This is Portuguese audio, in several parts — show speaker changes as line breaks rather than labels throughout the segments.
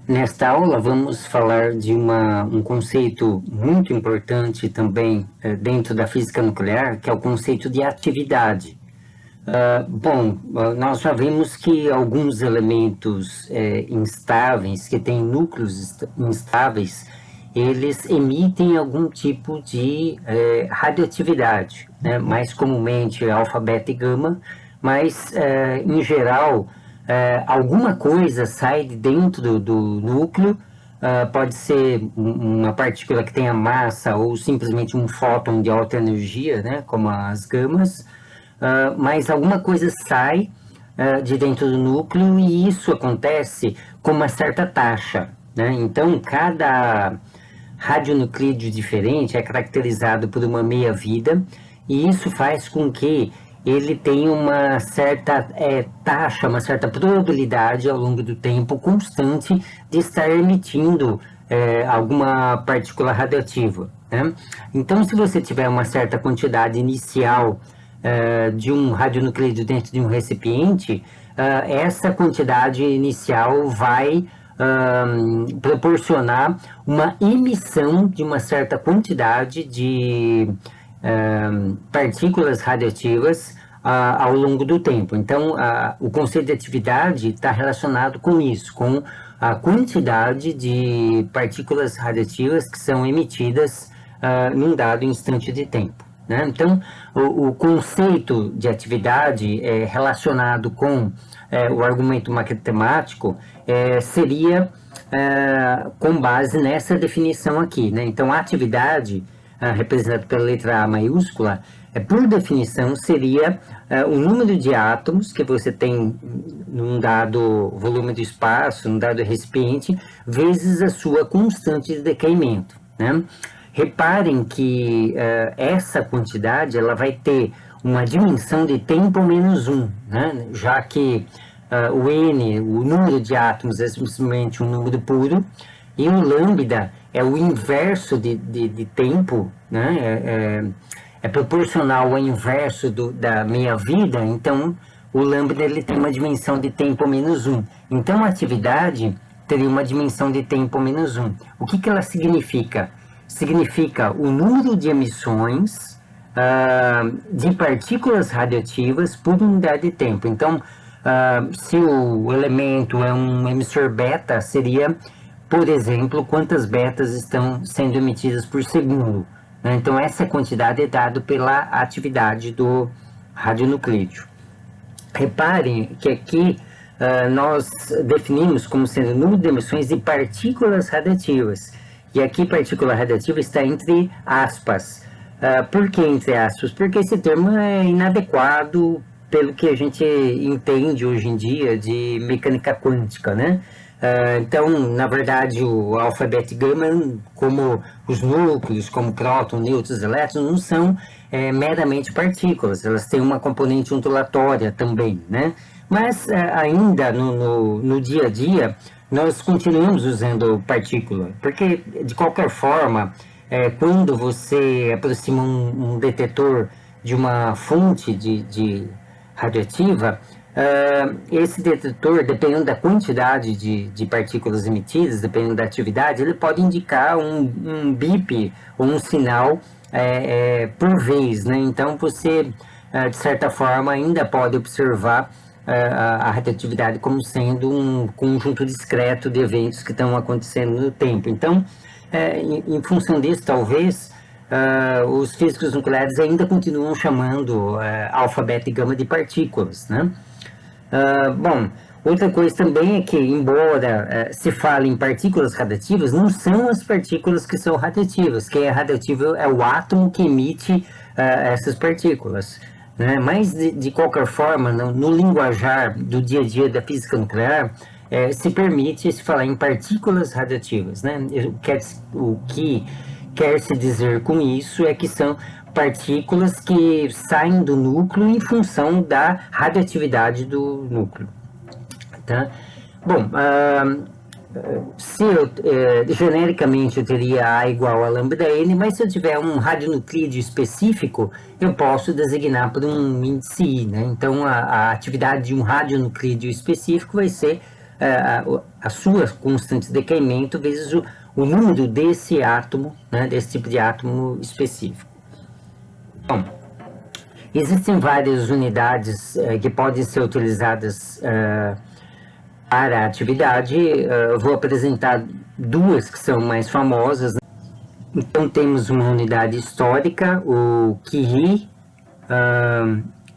Nesta aula vamos falar de um conceito muito importante também dentro da física nuclear, que é o conceito de atividade. Nós já vimos que alguns elementos instáveis, que têm núcleos instáveis, eles emitem algum tipo de radioatividade, né? Mais comumente alfa, beta e gama, mas em geral alguma coisa sai de dentro do núcleo. Pode ser uma partícula que tenha massa ou simplesmente um fóton de alta energia, né? Como as gamas. Mas alguma coisa sai de dentro do núcleo e isso acontece com uma certa taxa, né? Então, cada radionuclídeo diferente é caracterizado por uma meia-vida e isso faz com que ele tenha uma certa taxa, uma certa probabilidade ao longo do tempo constante de estar emitindo alguma partícula radioativa, né? Então, se você tiver uma certa quantidade inicial de um radionuclídeo dentro de um recipiente, essa quantidade inicial vai proporcionar uma emissão de uma certa quantidade de partículas radioativas ao longo do tempo. Então, o conceito de atividade está relacionado com isso, com a quantidade de partículas radioativas que são emitidas num dado instante de tempo, né? Então, o conceito de atividade relacionado com o argumento matemático seria com base nessa definição aqui, né? Então, a atividade, representada pela letra A maiúscula, por definição, seria o número de átomos que você tem num dado volume do espaço, num dado recipiente, vezes a sua constante de decaimento, né? Reparem que essa quantidade ela vai ter uma dimensão de tempo menos 1, né? Já que o N, o número de átomos, é simplesmente um número puro, e o lambda é o inverso de tempo, né? É proporcional ao inverso da meia-vida, então o lambda ele tem uma dimensão de tempo menos 1. Então a atividade teria uma dimensão de tempo menos 1. O que ela significa? Significa o número de emissões de partículas radioativas por unidade de tempo. Então, se o elemento é um emissor beta, seria, por exemplo, quantas betas estão sendo emitidas por segundo, né? Então, essa quantidade é dada pela atividade do radionuclídeo. Reparem que aqui nós definimos como sendo o número de emissões de partículas radioativas. E aqui partícula radioativa está entre aspas. Por que entre aspas? Porque esse termo é inadequado pelo que a gente entende hoje em dia de mecânica quântica, né? Então, na verdade, o alfa, beta e gama, como os núcleos, como próton, nêutrons, elétrons, não são meramente partículas, elas têm uma componente ondulatória também, né? Mas ainda no dia a dia, nós continuamos usando partícula, porque de qualquer forma, quando você aproxima um detetor de uma fonte de radioativa, esse detetor, dependendo da quantidade de partículas emitidas, dependendo da atividade, ele pode indicar um bip ou um sinal por vez, né? Então você, de certa forma, ainda pode observar a radioatividade como sendo um conjunto discreto de eventos que estão acontecendo no tempo. Então, em função disso, talvez, os físicos nucleares ainda continuam chamando alfa, beta e gama de partículas, né? Bom, outra coisa também é que, embora se fale em partículas radioativas, não são as partículas que são radioativas. Quem é radioativo é o átomo que emite essas partículas, né? Mas, de qualquer forma, no linguajar do dia a dia da física nuclear, se permite se falar em partículas radioativas, né? O que quer se dizer com isso é que são partículas que saem do núcleo em função da radioatividade do núcleo, tá? Bom, se genericamente eu teria A igual a lambda N, mas se eu tiver um radionuclídeo específico, eu posso designar por um índice I, né? Então, a atividade de um radionuclídeo específico vai ser a sua constante de decaimento vezes o número desse átomo, né, desse tipo de átomo específico. Bom, existem várias unidades que podem ser utilizadas para a atividade. Eu vou apresentar duas que são mais famosas. Então, temos uma unidade histórica, o Curie,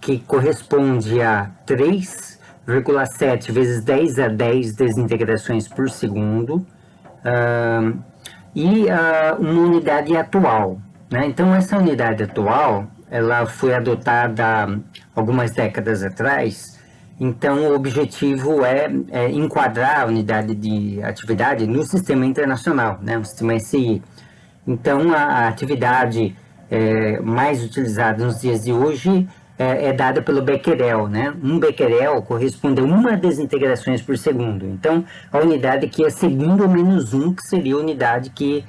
que corresponde a 3,7 vezes 10 a 10 desintegrações por segundo, e uma unidade atual, né? Então, essa unidade atual, ela foi adotada algumas décadas atrás. Então, o objetivo é enquadrar a unidade de atividade no sistema internacional, né? O sistema SI. Então, a atividade mais utilizada nos dias de hoje é dada pelo becquerel, né? Um becquerel corresponde a uma desintegrações por segundo. Então, a unidade que é segundo menos 1, que seria a unidade que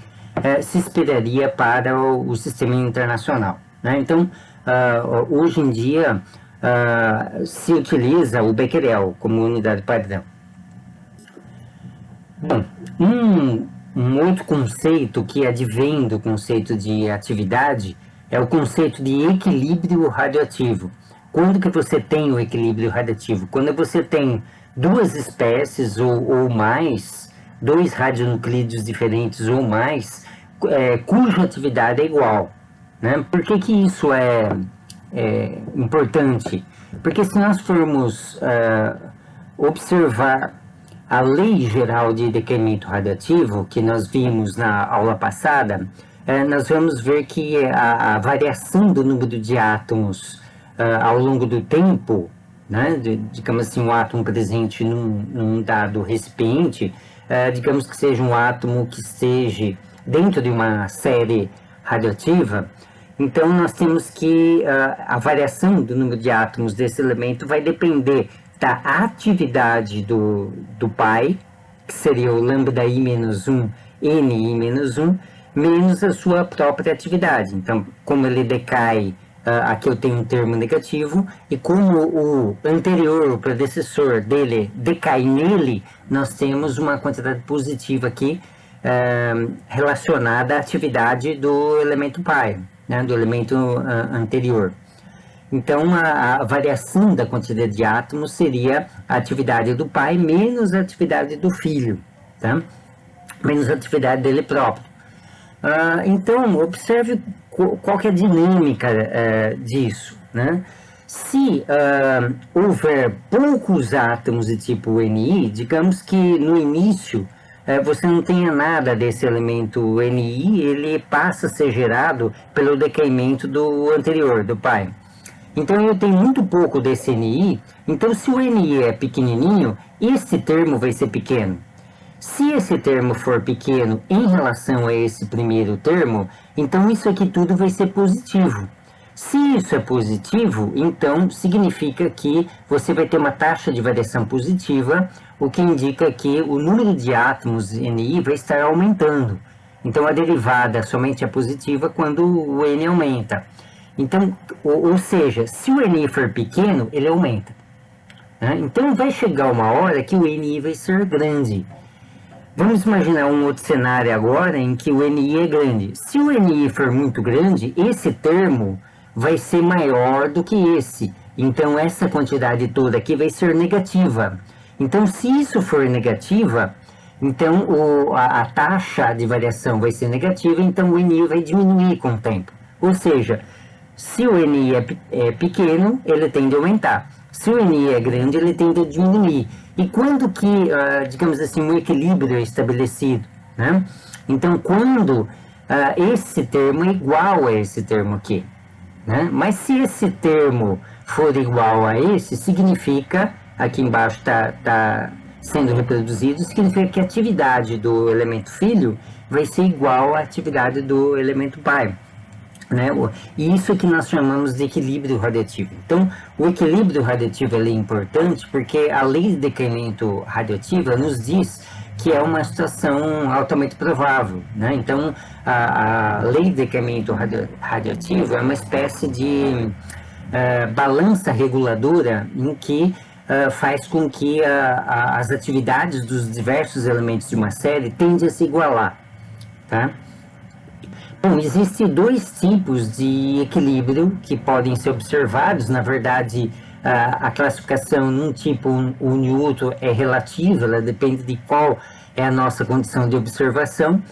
se esperaria para o sistema internacional, né? Então, hoje em dia, se utiliza o becquerel como unidade padrão. Bom, um outro conceito que advém do conceito de atividade é o conceito de equilíbrio radioativo. Quando que você tem o equilíbrio radioativo? Quando você tem duas espécies ou mais, dois radionuclídeos diferentes ou mais, cuja atividade é igual, né? Por que isso é importante? Porque se nós formos observar a lei geral de decaimento radioativo, que nós vimos na aula passada, nós vamos ver que a variação do número de átomos ao longo do tempo, né, digamos assim, um átomo presente num dado recipiente, digamos que seja um átomo que esteja dentro de uma série radioativa, então nós temos que a variação do número de átomos desse elemento vai depender da atividade do pai, que seria o lambda I menos 1, Ni menos 1, menos a sua própria atividade. Então, como ele decai, aqui eu tenho um termo negativo, e como o anterior, o predecessor dele, decai nele, nós temos uma quantidade positiva aqui relacionada à atividade do elemento pai, né, do elemento anterior. Então, a variação da quantidade de átomos seria a atividade do pai menos a atividade do filho, tá? Menos a atividade dele próprio. Então, observe qual que é a dinâmica disso, né? Se houver poucos átomos de tipo Ni, digamos que no início você não tenha nada desse elemento Ni, ele passa a ser gerado pelo decaimento do anterior, do pai. Então, eu tenho muito pouco desse Ni, então se o Ni é pequenininho, esse termo vai ser pequeno. Se esse termo for pequeno em relação a esse primeiro termo, então isso aqui tudo vai ser positivo. Se isso é positivo, então significa que você vai ter uma taxa de variação positiva, o que indica que o número de átomos Ni vai estar aumentando. Então, a derivada somente é positiva quando o N aumenta. Então, ou seja, se o Ni for pequeno, ele aumenta, né? Então, vai chegar uma hora que o Ni vai ser grande. Vamos imaginar um outro cenário agora em que o Ni é grande. Se o Ni for muito grande, esse termo vai ser maior do que esse. Então, essa quantidade toda aqui vai ser negativa. Então, se isso for negativa, então a taxa de variação vai ser negativa, então o Ni vai diminuir com o tempo. Ou seja, se o Ni é pequeno, ele tende a aumentar. Se o Ni é grande, ele tende a diminuir. E quando que, digamos assim, um equilíbrio é estabelecido, né? Então, quando esse termo é igual a esse termo aqui, né? Mas se esse termo for igual a esse, significa, aqui embaixo está sendo reproduzido, significa que a atividade do elemento filho vai ser igual à atividade do elemento pai, né? E isso é que nós chamamos de equilíbrio radioativo. Então, o equilíbrio radioativo é importante porque a lei de decaimento radioativo nos diz que é uma situação altamente provável, né? Então, a lei de decaimento radioativo é uma espécie de balança reguladora em que faz com que as atividades dos diversos elementos de uma série tendem a se igualar, tá? Bom, existem dois tipos de equilíbrio que podem ser observados. Na verdade, a classificação num tipo ou no outro é relativa, ela depende de qual é a nossa condição de observação,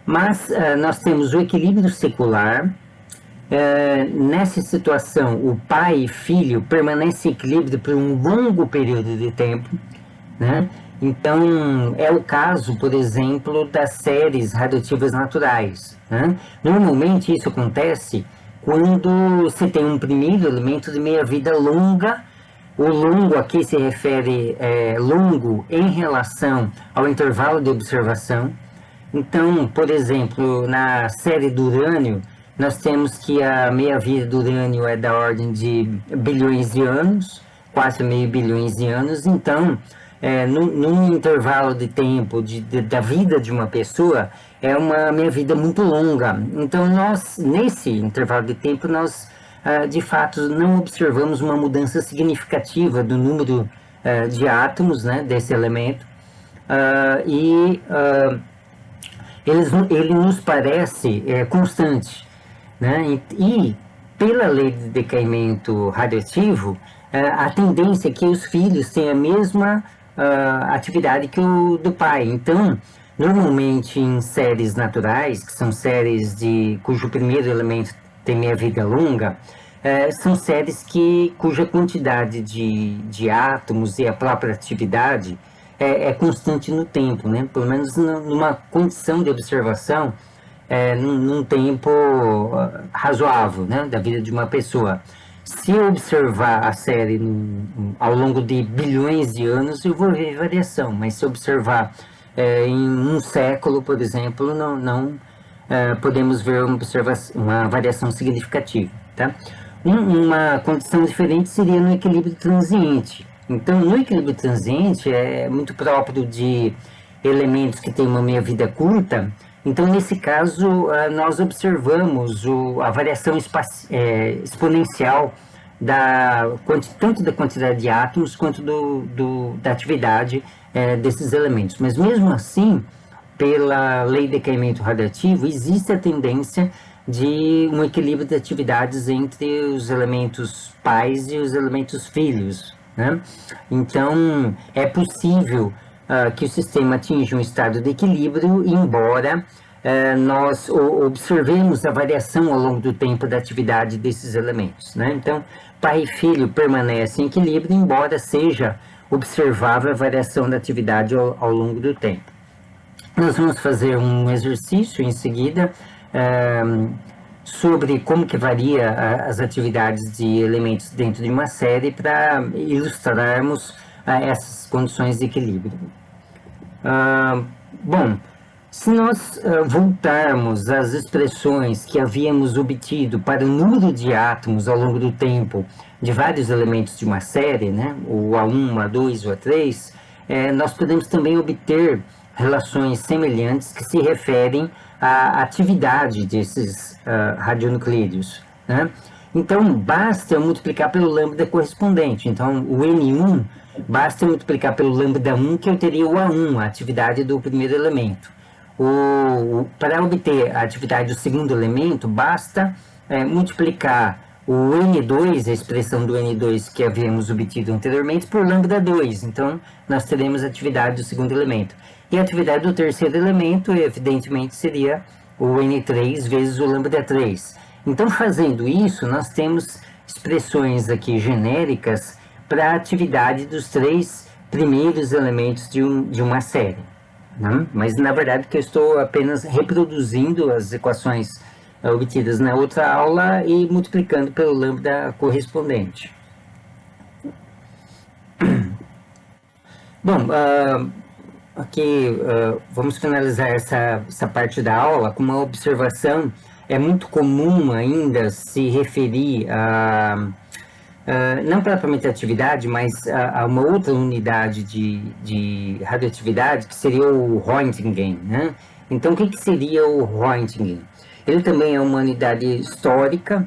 mas nós temos o equilíbrio secular. Nessa situação, o pai e filho permanecem em equilíbrio por um longo período de tempo, né? Então, é o caso, por exemplo, das séries radioativas naturais, né? Normalmente isso acontece quando se tem um primeiro elemento de meia-vida longa. O longo aqui se refere longo em relação ao intervalo de observação. Então, por exemplo, na série do urânio, nós temos que a meia-vida do urânio é da ordem de bilhões de anos, 4,5 bilhões de anos. Então, num intervalo de tempo da vida de uma pessoa, é uma meia-vida muito longa. Então, nós, nesse intervalo de tempo, nós, de fato, não observamos uma mudança significativa do número de átomos, né, desse elemento. Ele nos parece constante, né? E pela lei de decaimento radioativo, a tendência é que os filhos tenham a mesma atividade que o do pai. Então, normalmente em séries naturais, que são séries cujo primeiro elemento tem meia-vida longa, são séries cuja quantidade de átomos e a própria atividade é constante no tempo, né? Pelo menos numa condição de observação, num tempo razoável, né, da vida de uma pessoa. Se eu observar a série ao longo de bilhões de anos, eu vou ver variação, mas se eu observar em um século, por exemplo, não podemos ver uma variação significativa, tá? Uma condição diferente seria no equilíbrio transiente. Então, no equilíbrio transiente é muito próprio de elementos que têm uma meia-vida curta. Então, nesse caso, nós observamos a variação exponencial tanto da quantidade de átomos quanto da atividade desses elementos. Mas, mesmo assim, pela lei de decaimento radioativo, existe a tendência de um equilíbrio de atividades entre os elementos pais e os elementos filhos, né? Então, é possível que o sistema atinja um estado de equilíbrio, embora nós observemos a variação ao longo do tempo da atividade desses elementos, né? Então, pai e filho permanecem em equilíbrio, embora seja observável a variação da atividade ao longo do tempo. Nós vamos fazer um exercício em seguida sobre como que varia as atividades de elementos dentro de uma série para ilustrarmos essas condições de equilíbrio. Bom, se nós voltarmos às expressões que havíamos obtido para o número de átomos ao longo do tempo de vários elementos de uma série, né, o A1, A2, o A3, nós podemos também obter relações semelhantes que se referem à atividade desses radionuclídeos, né? Então, basta multiplicar pelo lambda correspondente. Então, o N1 basta multiplicar pelo lambda 1, que eu teria o A1, a atividade do primeiro elemento. Para obter a atividade do segundo elemento, basta multiplicar o N2, a expressão do N2 que havíamos obtido anteriormente, por lambda 2. Então, nós teremos a atividade do segundo elemento. E a atividade do terceiro elemento, evidentemente, seria o N3 vezes o lambda 3. Então, fazendo isso, nós temos expressões aqui genéricas para a atividade dos três primeiros elementos de uma série, né? Mas, na verdade, que eu estou apenas reproduzindo as equações obtidas na outra aula e multiplicando pelo lambda correspondente. Bom, aqui vamos finalizar essa parte da aula com uma observação. É muito comum ainda se referir não propriamente a atividade, mas a uma outra unidade de radioatividade, que seria o Roentgen, né? Então, o que seria o Roentgen? Ele também é uma unidade histórica,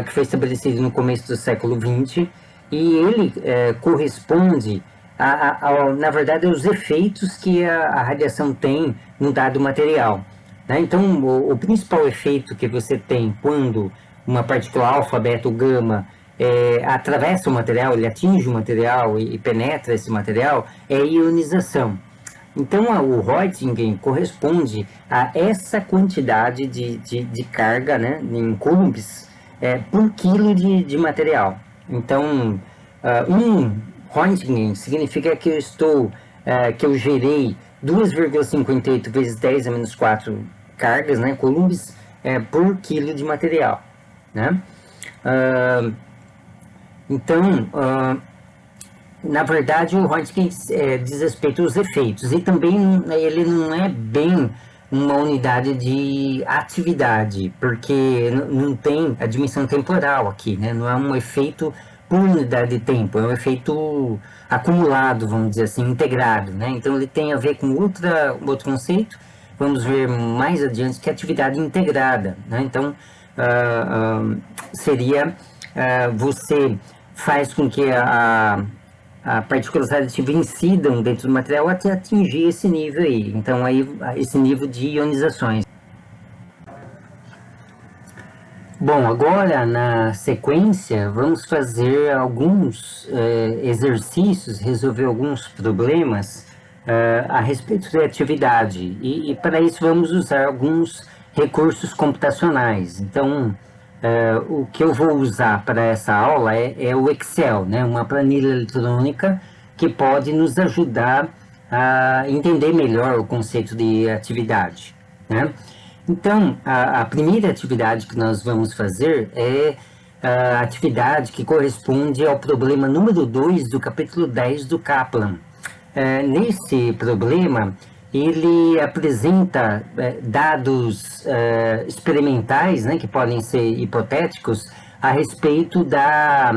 que foi estabelecida no começo do século XX, e ele corresponde, na verdade, aos efeitos que a radiação tem no dado material. Né? Então, o principal efeito que você tem quando uma partícula alfa, beta ou gama atravessa o material, ele atinge o material e penetra esse material, é a ionização. Então, o Röntgen corresponde a essa quantidade de carga, né, em coulombs, por quilo de material. Então, um Röntgen significa que que eu gerei 2,58 vezes 10 a menos 4 cargas, né, coulombs, por quilo de material. Né? Então, na verdade, o Röntgen diz respeito aos efeitos, e também ele não é bem uma unidade de atividade, porque não tem a dimensão temporal aqui, né? Não é um efeito por unidade de tempo, é um efeito acumulado, vamos dizer assim, integrado, né? Então ele tem a ver com outro conceito, vamos ver mais adiante, que é atividade integrada, né? Então seria você faz com que a partículas radiativas incidam dentro do material até atingir esse nível aí. Então, aí, esse nível de ionizações. Bom, agora na sequência vamos fazer alguns exercícios, resolver alguns problemas a respeito da atividade. E para isso vamos usar alguns recursos computacionais. Então, o que eu vou usar para essa aula é o Excel, né? Uma planilha eletrônica que pode nos ajudar a entender melhor o conceito de atividade, né? Então, a primeira atividade que nós vamos fazer é a atividade que corresponde ao problema número 2 do capítulo 10 do Kaplan. Nesse problema, ele apresenta dados experimentais, né, que podem ser hipotéticos, a respeito da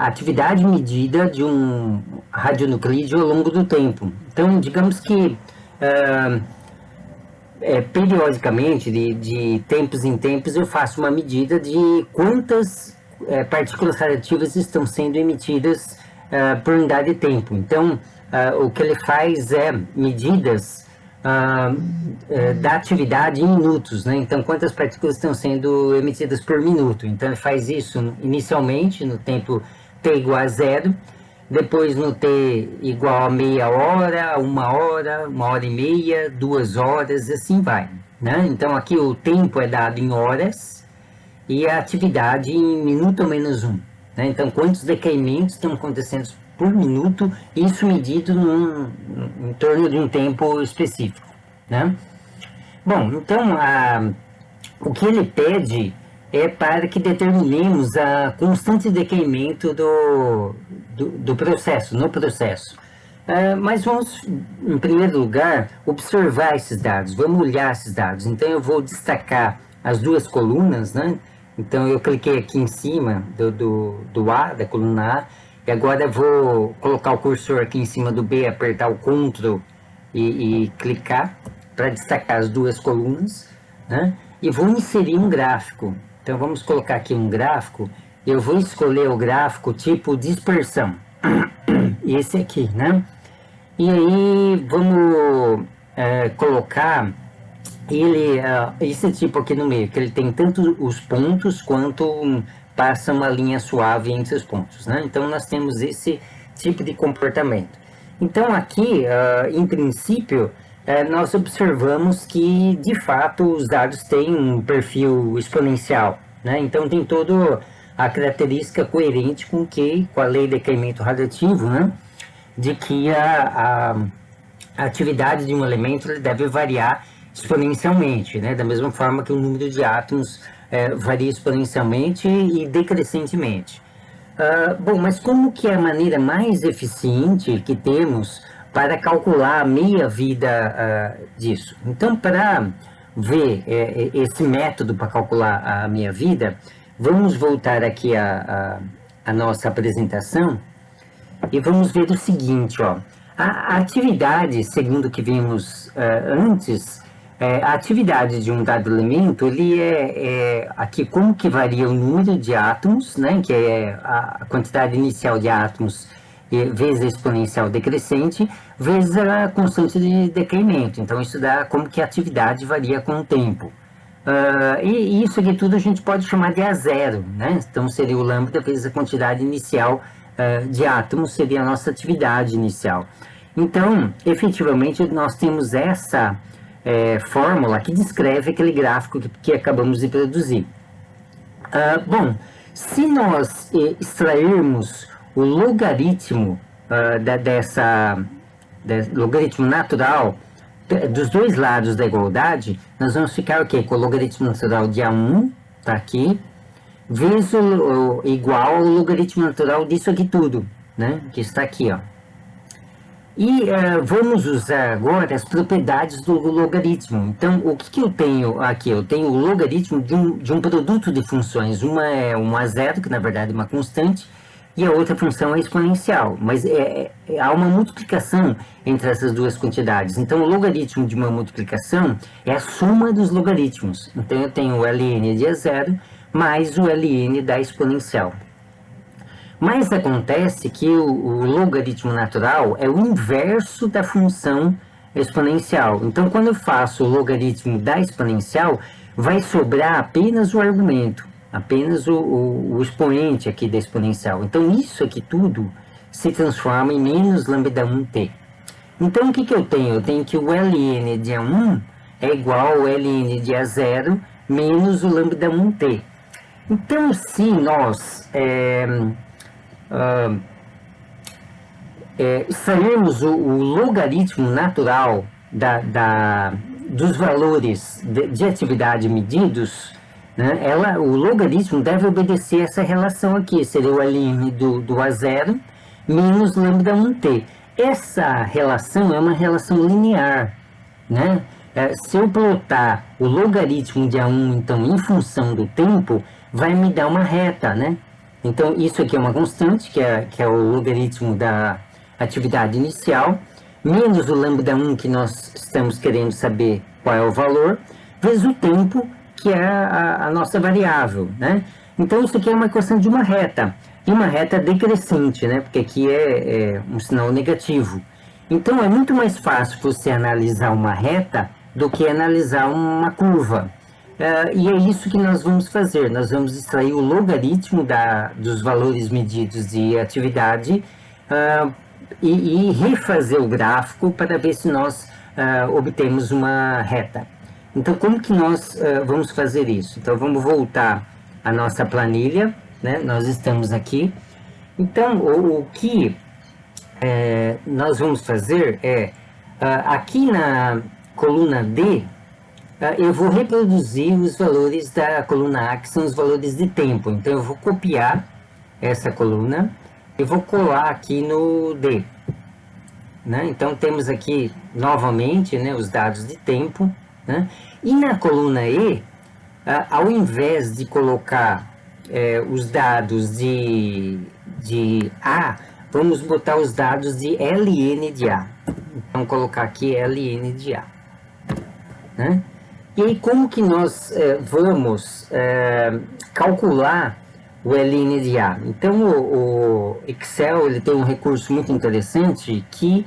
atividade medida de um radionuclídeo ao longo do tempo. Então, digamos que periodicamente, de tempos em tempos, eu faço uma medida de quantas partículas radiativas estão sendo emitidas por unidade de tempo. Então, o que ele faz é medidas da atividade em minutos, né? Então, quantas partículas estão sendo emitidas por minuto. Então, ele faz isso inicialmente no tempo t igual a 0, depois no t igual a meia hora, 1 hora e meia, 2 horas, e assim vai. Né? Então, aqui o tempo é dado em horas e a atividade em minuto ou menos 1. Né? Então, quantos decaimentos estão acontecendo por minuto, isso medido em torno de um tempo específico. Né? Bom, então, o que ele pede é para que determinemos a constante decaimento do processo, no processo. Mas vamos, em primeiro lugar, observar esses dados, vamos olhar esses dados. Então, eu vou destacar as duas colunas, né? Então, eu cliquei aqui em cima do A, da coluna A, e agora eu vou colocar o cursor aqui em cima do B, apertar o Ctrl e clicar para destacar as duas colunas, né? E vou inserir um gráfico. Então, vamos colocar aqui um gráfico. Eu vou escolher o gráfico tipo dispersão. Esse aqui, né? E aí, vamos colocar esse tipo aqui no meio, que ele tem tanto os pontos quanto passa uma linha suave entre os pontos, né? Então, nós temos esse tipo de comportamento. Então, aqui, em princípio, nós observamos que, de fato, os dados têm um perfil exponencial, né? Então, tem toda a característica coerente com a lei de decaimento radioativo, né? De que a atividade de um elemento deve variar exponencialmente, né? Da mesma forma que o número de átomos varia exponencialmente e decrescentemente. Bom, mas como que é a maneira mais eficiente que temos para calcular a meia-vida disso? Então, para ver esse método para calcular a meia-vida, vamos voltar aqui a nossa apresentação e vamos ver o seguinte, ó. A atividade, segundo o que vimos antes, A atividade de um dado elemento, ele aqui como que varia o número de átomos, né, que é a quantidade inicial de átomos vezes a exponencial decrescente, vezes a constante de decaimento. Então, isso dá como que a atividade varia com o tempo. E isso aqui tudo a gente pode chamar de A0, né? Então, seria o lambda vezes a quantidade inicial de átomos, seria a nossa atividade inicial. Então, efetivamente, nós temos essa fórmula que descreve aquele gráfico que acabamos de produzir. Bom, se nós extrairmos o logaritmo logaritmo natural dos dois lados da igualdade, nós vamos ficar o quê? Com o logaritmo natural de A1, tá aqui, vezes igual ao logaritmo natural disso aqui tudo, né? Que está aqui, ó. E vamos usar agora as propriedades do logaritmo. Então, o que eu tenho aqui? Eu tenho o logaritmo de um produto de funções. Uma é um A0, que na verdade é uma constante, e a outra função é exponencial. Mas há uma multiplicação entre essas duas quantidades. Então, o logaritmo de uma multiplicação é a soma dos logaritmos. Então, eu tenho o ln de A0 mais o ln da exponencial. Mas acontece que o logaritmo natural é o inverso da função exponencial. Então, quando eu faço o logaritmo da exponencial, vai sobrar apenas o argumento, apenas o expoente aqui da exponencial. Então, isso aqui tudo se transforma em menos lambda 1t. Então, o que eu tenho? Eu tenho que o ln de A1 é igual ao ln de A0 menos o lambda 1t. Então, se nós extrairmos o logaritmo natural dos valores de atividade medidos, né, o logaritmo deve obedecer essa relação aqui, seria o ln do A0 menos lambda 1t. Essa relação é uma relação linear, né? Se eu plotar o logaritmo de A1, então, em função do tempo, vai me dar uma reta, né? Então, isso aqui é uma constante, que é o logaritmo da atividade inicial, menos o lambda 1, que nós estamos querendo saber qual é o valor, vezes o tempo, que é a nossa variável, né? Então, isso aqui é uma equação de uma reta, e uma reta decrescente, né? Porque aqui é um sinal negativo. Então, é muito mais fácil você analisar uma reta do que analisar uma curva. E é isso que nós vamos fazer. Nós vamos extrair o logaritmo dos valores medidos de atividade e refazer o gráfico para ver se nós obtemos uma reta. Então, como que nós vamos fazer isso? Então, vamos voltar à nossa planilha, né? Nós estamos aqui. Então, o que nós vamos fazer aqui na coluna D, eu vou reproduzir os valores da coluna A, que são os valores de tempo. Então, eu vou copiar essa coluna e vou colar aqui no D. Né? Então, temos aqui, novamente, né, os dados de tempo. Né? E na coluna E, ao invés de colocar os dados de A, vamos botar os dados de ln de A. Então, colocar aqui ln de A. Né? E aí, como que nós vamos calcular o ln de A? Então, o Excel ele tem um recurso muito interessante que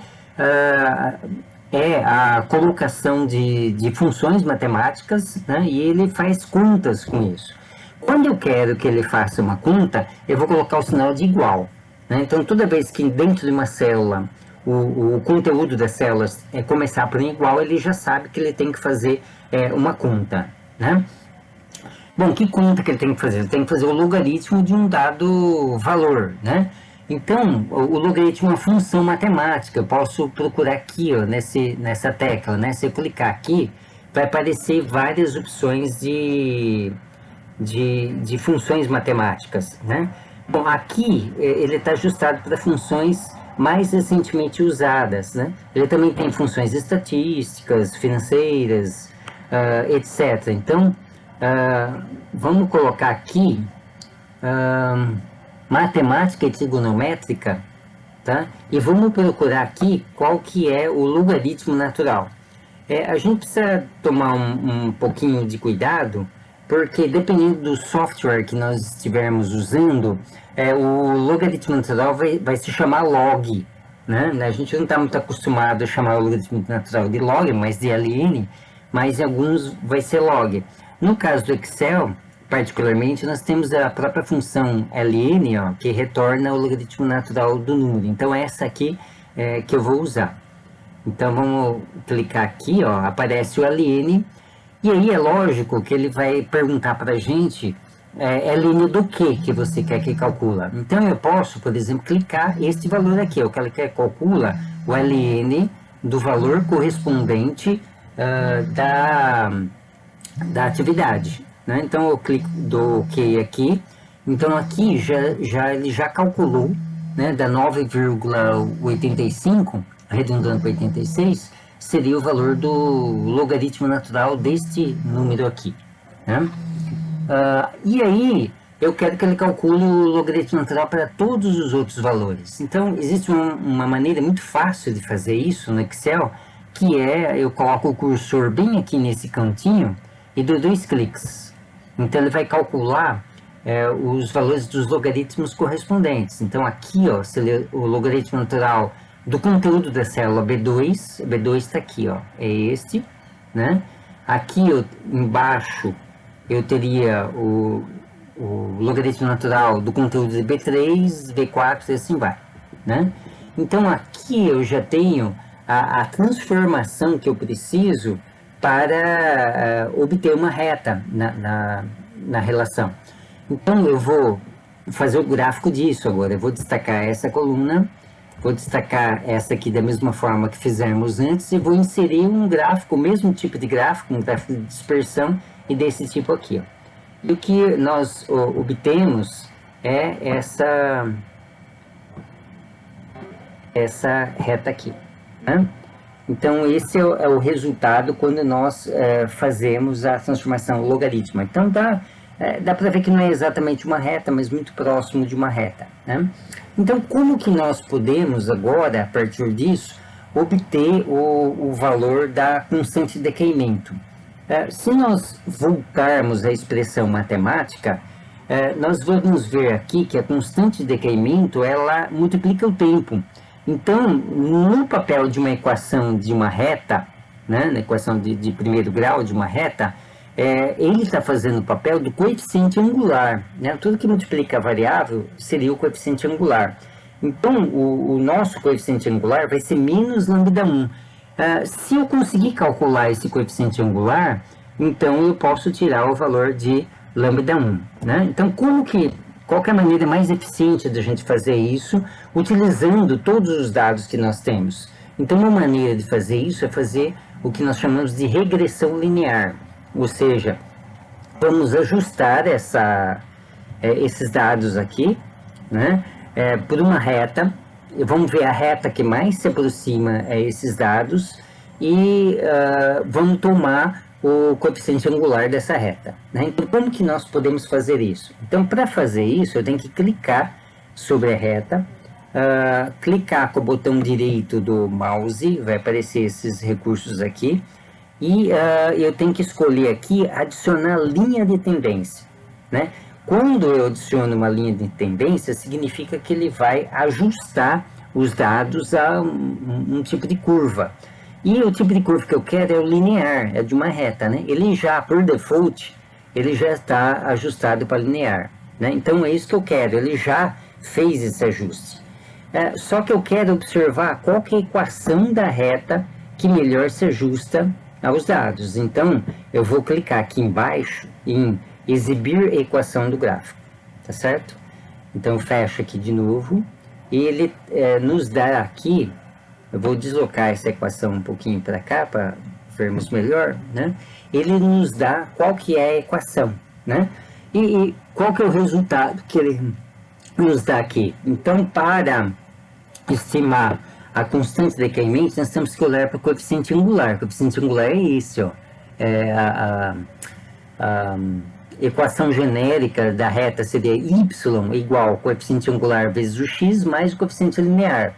é a colocação de funções matemáticas, né? E ele faz contas com isso. Quando eu quero que ele faça uma conta, eu vou colocar o sinal de igual. Né? Então, toda vez que dentro de uma célula o conteúdo das células começar por um igual, ele já sabe que ele tem que fazer uma conta, né? Bom, que conta que ele tem que fazer? Ele tem que fazer o logaritmo de um dado valor, né? Então, o logaritmo é uma função matemática. Eu posso procurar aqui, ó, nessa tecla, né? Se eu clicar aqui, vai aparecer várias opções de funções matemáticas, né? Bom, aqui ele está ajustado para funções mais recentemente usadas, né? Ele também tem funções estatísticas, financeiras, etc. Então, vamos colocar aqui matemática e trigonométrica, tá? E vamos procurar aqui qual que é o logaritmo natural. A gente precisa tomar um pouquinho de cuidado, porque dependendo do software que nós estivermos usando, o logaritmo natural vai se chamar log, né? A gente não está muito acostumado a chamar o logaritmo natural de log, mas de ln, mas em alguns vai ser log. No caso do Excel, particularmente, nós temos a própria função ln, ó, que retorna o logaritmo natural do número. Então, essa aqui é que eu vou usar. Então, vamos clicar aqui, ó, aparece o ln, e aí é lógico que ele vai perguntar para a gente ln do que você quer que calcula. Então, eu posso, por exemplo, clicar este valor aqui, eu quero que calcula o ln do valor correspondente da atividade, né? Então, eu clico do OK aqui. Então, aqui ele já calculou, né, da 9,85, arredondando para 86, seria o valor do logaritmo natural deste número aqui, né? E aí, eu quero que ele calcule o logaritmo natural para todos os outros valores. Então, existe uma maneira muito fácil de fazer isso no Excel, que eu coloco o cursor bem aqui nesse cantinho e dou 2 cliques. Então, ele vai calcular os valores dos logaritmos correspondentes. Então, aqui, ó, o logaritmo natural do conteúdo da célula B2, B2 está aqui, ó, é este, né? Aqui, embaixo, eu teria o logaritmo natural do conteúdo de B3, B4 e assim vai, né? Então, aqui eu já tenho a transformação que eu preciso para obter uma reta na relação. Então, eu vou fazer o gráfico disso agora. Eu vou destacar essa coluna, vou destacar essa aqui da mesma forma que fizemos antes e vou inserir um gráfico, o mesmo tipo de gráfico, um gráfico de dispersão e desse tipo aqui, ó. E o que nós obtemos é essa reta aqui, né? Então, esse é o resultado quando nós fazemos a transformação logarítmica. Então, dá para ver que não é exatamente uma reta, mas muito próximo de uma reta, né? Então, como que nós podemos agora, a partir disso, obter o valor da constante de decaimento? Se nós voltarmos à expressão matemática, nós vamos ver aqui que a constante de decaimento, ela multiplica o tempo. Então, no papel de uma equação de uma reta, né, na equação de primeiro grau de uma reta, ele está fazendo o papel do coeficiente angular, né? Tudo que multiplica a variável seria o coeficiente angular. Então, o nosso coeficiente angular vai ser menos lambda1. Se eu conseguir calcular esse coeficiente angular, então eu posso tirar o valor de lambda1, né? Então, qual que é a maneira mais eficiente de a gente fazer isso, utilizando todos os dados que nós temos? Então, uma maneira de fazer isso é fazer o que nós chamamos de regressão linear, ou seja, vamos ajustar esses dados aqui, né, por uma reta. Vamos ver a reta que mais se aproxima a esses dados e vamos tomar o coeficiente angular dessa reta, né? Então, como que nós podemos fazer isso? Então, para fazer isso, eu tenho que clicar sobre a reta, clicar com o botão direito do mouse, vai aparecer esses recursos aqui, e eu tenho que escolher aqui, adicionar linha de tendência, né? Quando eu adiciono uma linha de tendência, significa que ele vai ajustar os dados a um tipo de curva. E o tipo de curva que eu quero é o linear, é de uma reta, né? Ele já, por default, ele já está ajustado para linear, né? Então, é isso que eu quero, ele já fez esse ajuste. Só que eu quero observar qual que é a equação da reta que melhor se ajusta aos dados. Então, eu vou clicar aqui embaixo em exibir equação do gráfico, tá certo? Então, fecho aqui de novo, e ele nos dá aqui, eu vou deslocar essa equação um pouquinho para cá, para vermos melhor, né? Ele nos dá qual que é a equação, né? E qual que é o resultado que ele nos dá aqui. Então, para estimar a constante de decaimento, nós temos que olhar para o coeficiente angular. O coeficiente angular é esse, ó. A equação genérica da reta seria y igual ao coeficiente angular vezes o x mais o coeficiente linear,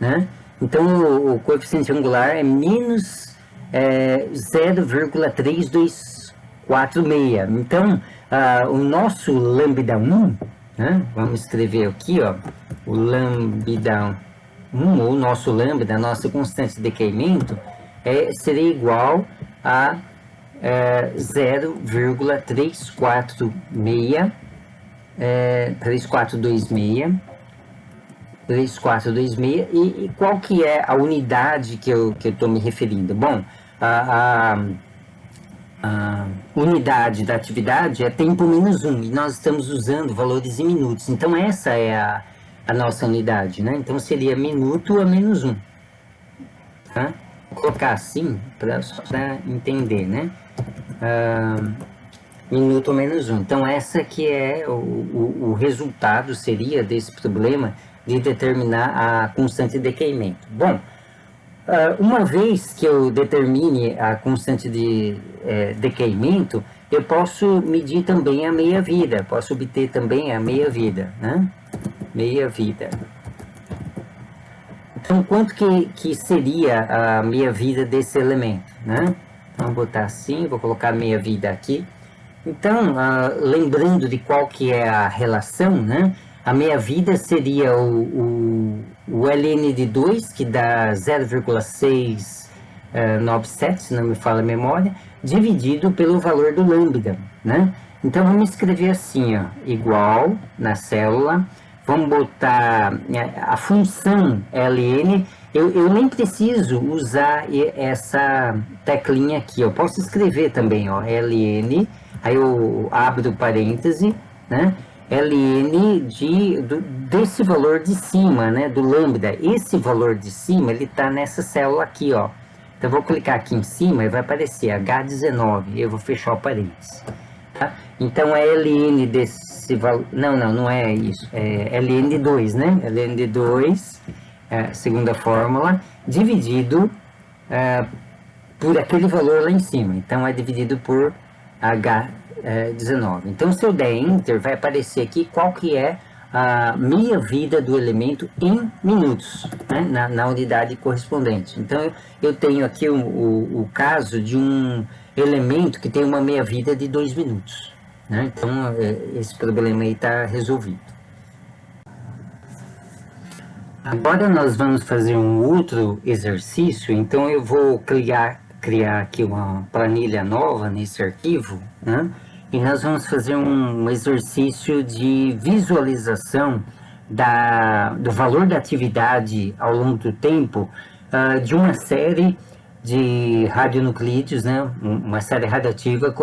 né? Então, o coeficiente angular é menos 0,3246. Então, o nosso lambda 1, né? Vamos escrever aqui, ó, o lambda 1, ou o nosso lambda, a nossa constante de decaimento, seria igual a 0,346, 3426, e qual que é a unidade que eu estou me referindo? Bom, a unidade da atividade é tempo menos 1, e nós estamos usando valores em minutos, então essa é a nossa unidade, né? Então seria minuto a menos 1, tá? Vou colocar assim, para entender, né? Minuto menos 1. Então, essa que é o resultado, seria desse problema de determinar a constante de decaimento. Bom, uma vez que eu determine a constante de decaimento, eu posso medir também a meia-vida, posso obter também a meia-vida, né? Meia-vida. Então, quanto que seria a meia-vida desse elemento, né? Vamos botar assim, vou colocar meia-vida aqui. Então, lembrando de qual que é a relação, né? A meia-vida seria o ln de 2, que dá 0,697, se não me falha a memória, dividido pelo valor do lambda, né? Então, vamos escrever assim, ó, igual na célula, vamos botar a função ln, eu nem preciso usar essa teclinha aqui, eu posso escrever também, ó, ln, aí eu abro parêntese, né? ln desse valor de cima, né? Do lambda. Esse valor de cima, ele está nessa célula aqui, ó. Então, eu vou clicar aqui em cima e vai aparecer H19. Eu vou fechar o parênteses. Tá? Então, é ln desse valor... Não é isso. É ln2, né? ln2, segunda fórmula, dividido por aquele valor lá em cima. Então, é dividido por H19. Então, se eu der Enter, vai aparecer aqui qual que é a meia-vida do elemento em minutos, né? na unidade correspondente. Então, eu tenho aqui o caso de um elemento que tem uma meia-vida de 2 minutos. Né? Então, esse problema aí está resolvido. Agora nós vamos fazer um outro exercício, então eu vou criar aqui uma planilha nova nesse arquivo, né? E nós vamos fazer um exercício de visualização do valor da atividade ao longo do tempo de uma série de radionuclídeos, né? Uma série radioativa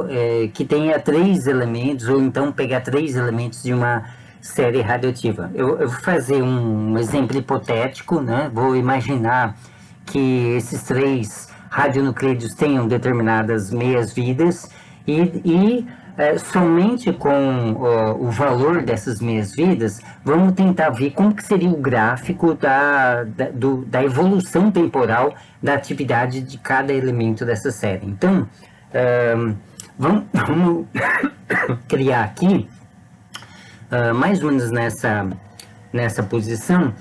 que tenha 3 elementos, ou então pegar 3 elementos de uma série radioativa. Eu vou fazer um exemplo hipotético, né? Vou imaginar que esses 3 radionuclídeos tenham determinadas meias-vidas e somente com o valor dessas meias-vidas, vamos tentar ver como que seria o gráfico da evolução temporal da atividade de cada elemento dessa série. Então, vamos criar aqui, mais ou menos nessa posição,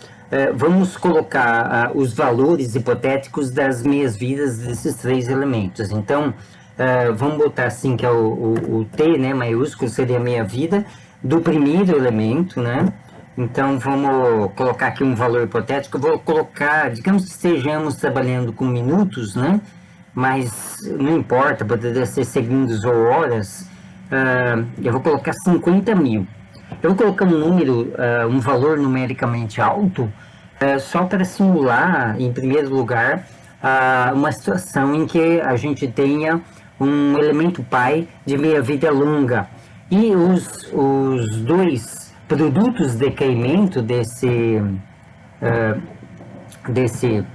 vamos colocar os valores hipotéticos das meias-vidas desses 3 elementos. Então, vamos botar assim que é o T, né, maiúsculo, seria a meia-vida do primeiro elemento, né? Então, vamos colocar aqui um valor hipotético. Eu vou colocar, digamos que estejamos trabalhando com minutos, né? Mas não importa, poderia ser segundos ou horas. Eu vou colocar 50.000. Eu vou colocar um número, um valor numericamente alto, só para simular, em primeiro lugar, uma situação em que a gente tenha um elemento pai de meia-vida longa. E os 2 produtos de decaimento desse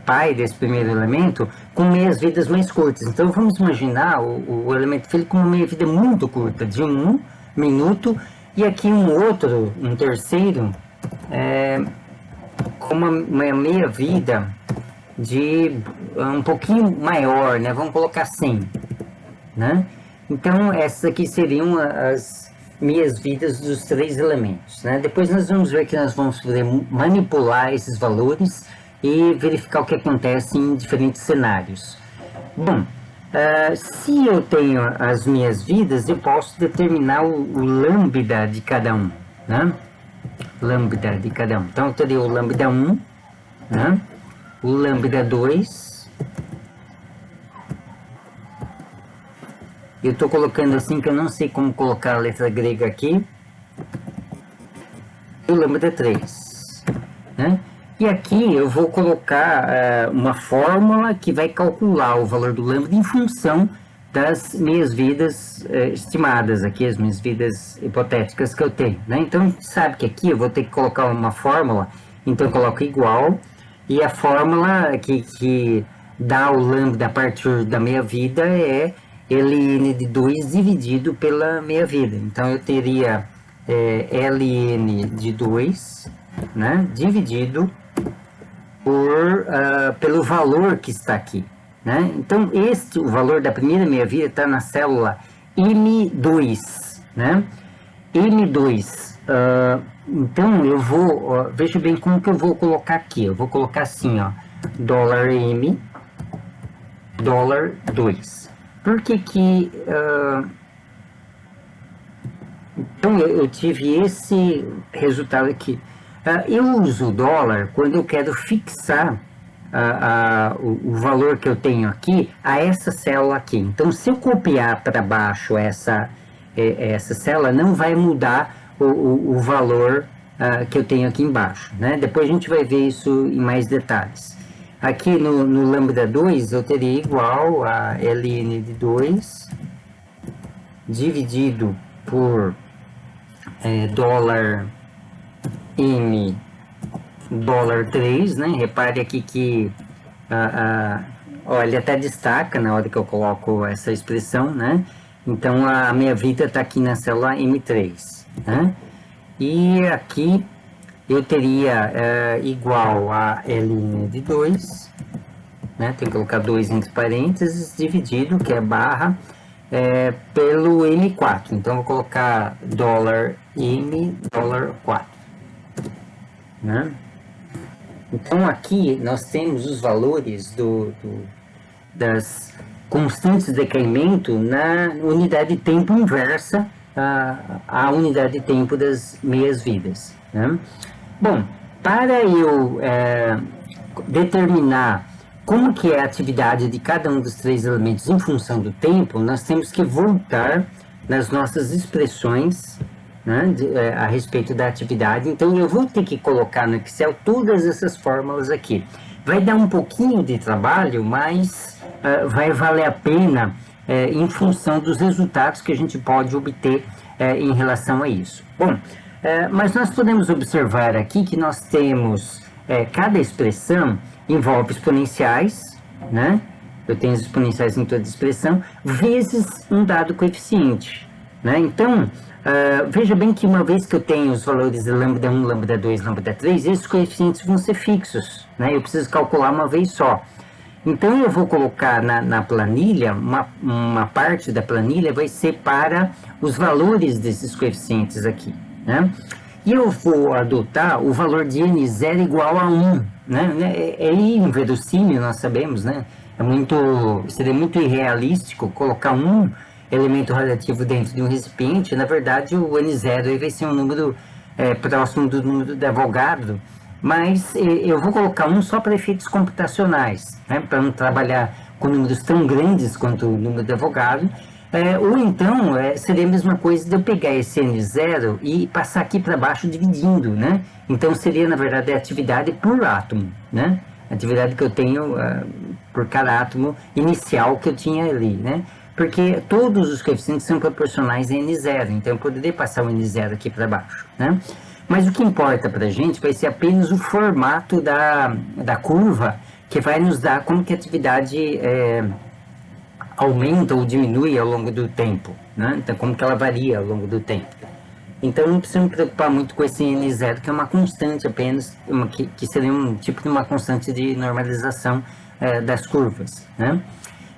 pai, desse primeiro elemento, com meias-vidas mais curtas. Então, vamos imaginar o elemento filho com uma meia-vida muito curta, de 1 minuto, e aqui um terceiro, com uma meia-vida de um pouquinho maior, né? Vamos colocar 100, né? Então, essas aqui seriam as meias-vidas dos 3 elementos, né? Depois nós vamos ver que nós vamos poder manipular esses valores e verificar o que acontece em diferentes cenários. Bom, Se eu tenho as minhas vidas, eu posso determinar o lambda de cada um, né? Lambda de cada um. Então, eu teria o lambda 1, né? O lambda 2. Eu estou colocando assim que eu não sei como colocar a letra grega aqui. E o lambda 3, né? E aqui eu vou colocar uma fórmula que vai calcular o valor do lambda em função das minhas vidas estimadas aqui, as minhas vidas hipotéticas que eu tenho, né? Então, a gente sabe que aqui eu vou ter que colocar uma fórmula, então eu coloco igual, e a fórmula que dá o lambda a partir da minha vida é ln de 2 dividido pela minha vida. Então, eu teria ln de 2, né, dividido pelo valor que está aqui, né? Então, o valor da primeira meia vida está na célula M2, né? M2. Então, eu vou... veja bem como que eu vou colocar aqui. Eu vou colocar assim, ó. $M, $2. Por que que... então, eu tive esse resultado aqui. Eu uso o dólar quando eu quero fixar o valor que eu tenho aqui a essa célula aqui. Então, se eu copiar para baixo essa célula, não vai mudar o valor que eu tenho aqui embaixo, né? Depois a gente vai ver isso em mais detalhes. Aqui no lambda 2, eu teria igual a ln de 2 dividido por $M $3, né? Repare aqui que ele até destaca na hora que eu coloco essa expressão, né? Então, a minha vida está aqui na célula M3, né? E aqui eu teria igual a ln de 2, né? Tem que colocar 2 entre parênteses, dividido, que é barra, pelo M4. Então, vou colocar $M, $4, né? Então, aqui nós temos os valores das constantes de decaimento na unidade de tempo inversa à unidade de tempo das meias vidas, né? Bom, para eu determinar como que é a atividade de cada um dos três elementos em função do tempo, nós temos que voltar nas nossas expressões, né, a respeito da atividade. Então, eu vou ter que colocar no Excel todas essas fórmulas aqui. Vai dar um pouquinho de trabalho, mas vai valer a pena em função dos resultados que a gente pode obter em relação a isso. Bom, mas nós podemos observar aqui que nós temos, cada expressão envolve exponenciais, né? Eu tenho os exponenciais em toda expressão, vezes um dado coeficiente, né? Então, veja bem que uma vez que eu tenho os valores de lambda 1, lambda 2, lambda 3, esses coeficientes vão ser fixos, né? Eu preciso calcular uma vez só. Então, eu vou colocar na planilha, uma parte da planilha vai ser para os valores desses coeficientes aqui, né? E eu vou adotar o valor de n0 igual a 1, né? É inverossímil, nós sabemos, né? Seria muito irrealístico colocar um elemento radioativo dentro de um recipiente. Na verdade, o n0 aí vai ser um número próximo do número de Avogadro, mas eu vou colocar um só para efeitos computacionais, né? Para não trabalhar com números tão grandes quanto o número de Avogadro. Ou então, seria a mesma coisa de eu pegar esse n0 e passar aqui para baixo dividindo, né? Então, seria, na verdade, a atividade por átomo, né? A atividade que eu tenho por cada átomo inicial que eu tinha ali, né? Porque todos os coeficientes são proporcionais a n0, então eu poderia passar o n0 aqui para baixo, né? Mas o que importa para a gente vai ser apenas o formato da curva, que vai nos dar como que a atividade aumenta ou diminui ao longo do tempo, né? Então, como que ela varia ao longo do tempo. Então, não precisa me preocupar muito com esse n0, que é uma constante apenas, que seria um tipo de uma constante de normalização das curvas, né?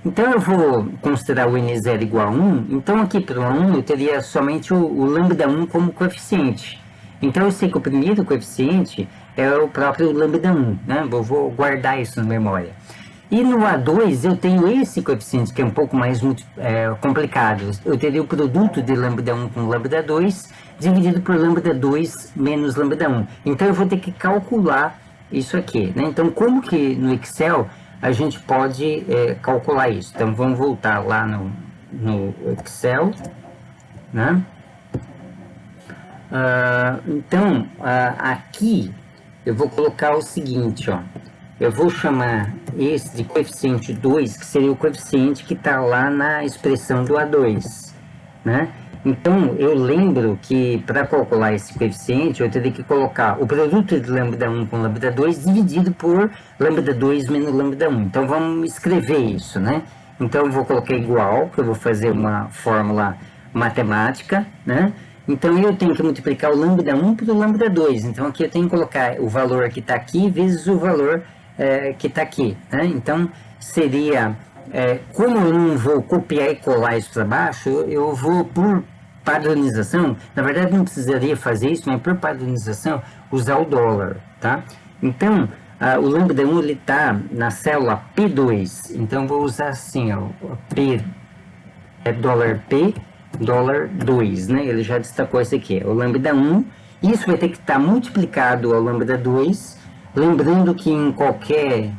Então, eu vou considerar o n0 igual a 1. Então, aqui para o 1, eu teria somente o lambda 1 como coeficiente. Então, eu sei que o primeiro coeficiente é o próprio lambda 1, né? Eu vou guardar isso na memória. E no A2 eu tenho esse coeficiente que é um pouco mais complicado. Eu teria o produto de lambda 1 com lambda 2 dividido por lambda 2 menos lambda 1. Então eu vou ter que calcular isso aqui, né? Então como que no Excel a gente pode calcular isso? Então vamos voltar lá no Excel, né? Aqui eu vou colocar o seguinte, ó. Eu vou chamar esse de coeficiente 2, que seria o coeficiente que está lá na expressão do A2, né? Então, eu lembro que para calcular esse coeficiente, eu teria que colocar o produto de lambda 1 com lambda 2 dividido por lambda 2 menos lambda 1. Então, vamos escrever isso, né? Então, eu vou colocar igual, que eu vou fazer uma fórmula matemática, né? Então, eu tenho que multiplicar o lambda 1 pelo lambda 2. Então, aqui eu tenho que colocar o valor que está aqui vezes o valor que está aqui, né? Então, seria, como eu não vou copiar e colar isso para baixo, eu vou, por padronização, na verdade não precisaria fazer isso, mas por padronização, usar o dólar, tá? Então, o lambda 1 ele está na célula P2, então vou usar assim, ó, P, dólar P, dólar 2, né? Ele já destacou esse aqui, o lambda 1, isso vai ter que estar multiplicado ao lambda 2, lembrando que em qualquer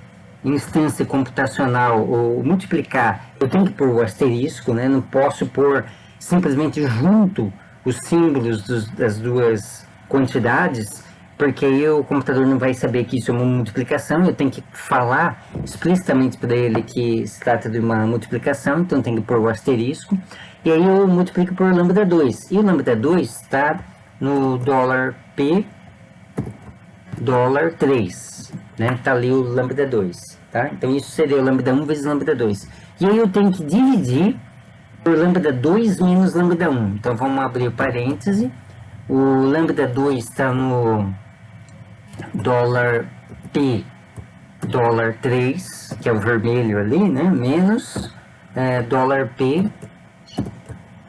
instância computacional ou multiplicar, eu tenho que pôr o asterisco, né? Não posso pôr simplesmente junto os símbolos das duas quantidades, porque aí o computador não vai saber que isso é uma multiplicação. Eu tenho que falar explicitamente para ele que se trata de uma multiplicação, então tem que pôr o asterisco. E aí eu multiplico por lambda 2. E o lambda 2 está no dólar P, dólar 3, né? Tá ali o lambda 2, tá? Então isso seria o lambda 1 vezes lambda 2. E aí eu tenho que dividir por lambda 2 menos lambda 1. Então vamos abrir o parêntese. O lambda 2 está no dólar P, dólar 3, que é o vermelho ali, né? Menos dólar P,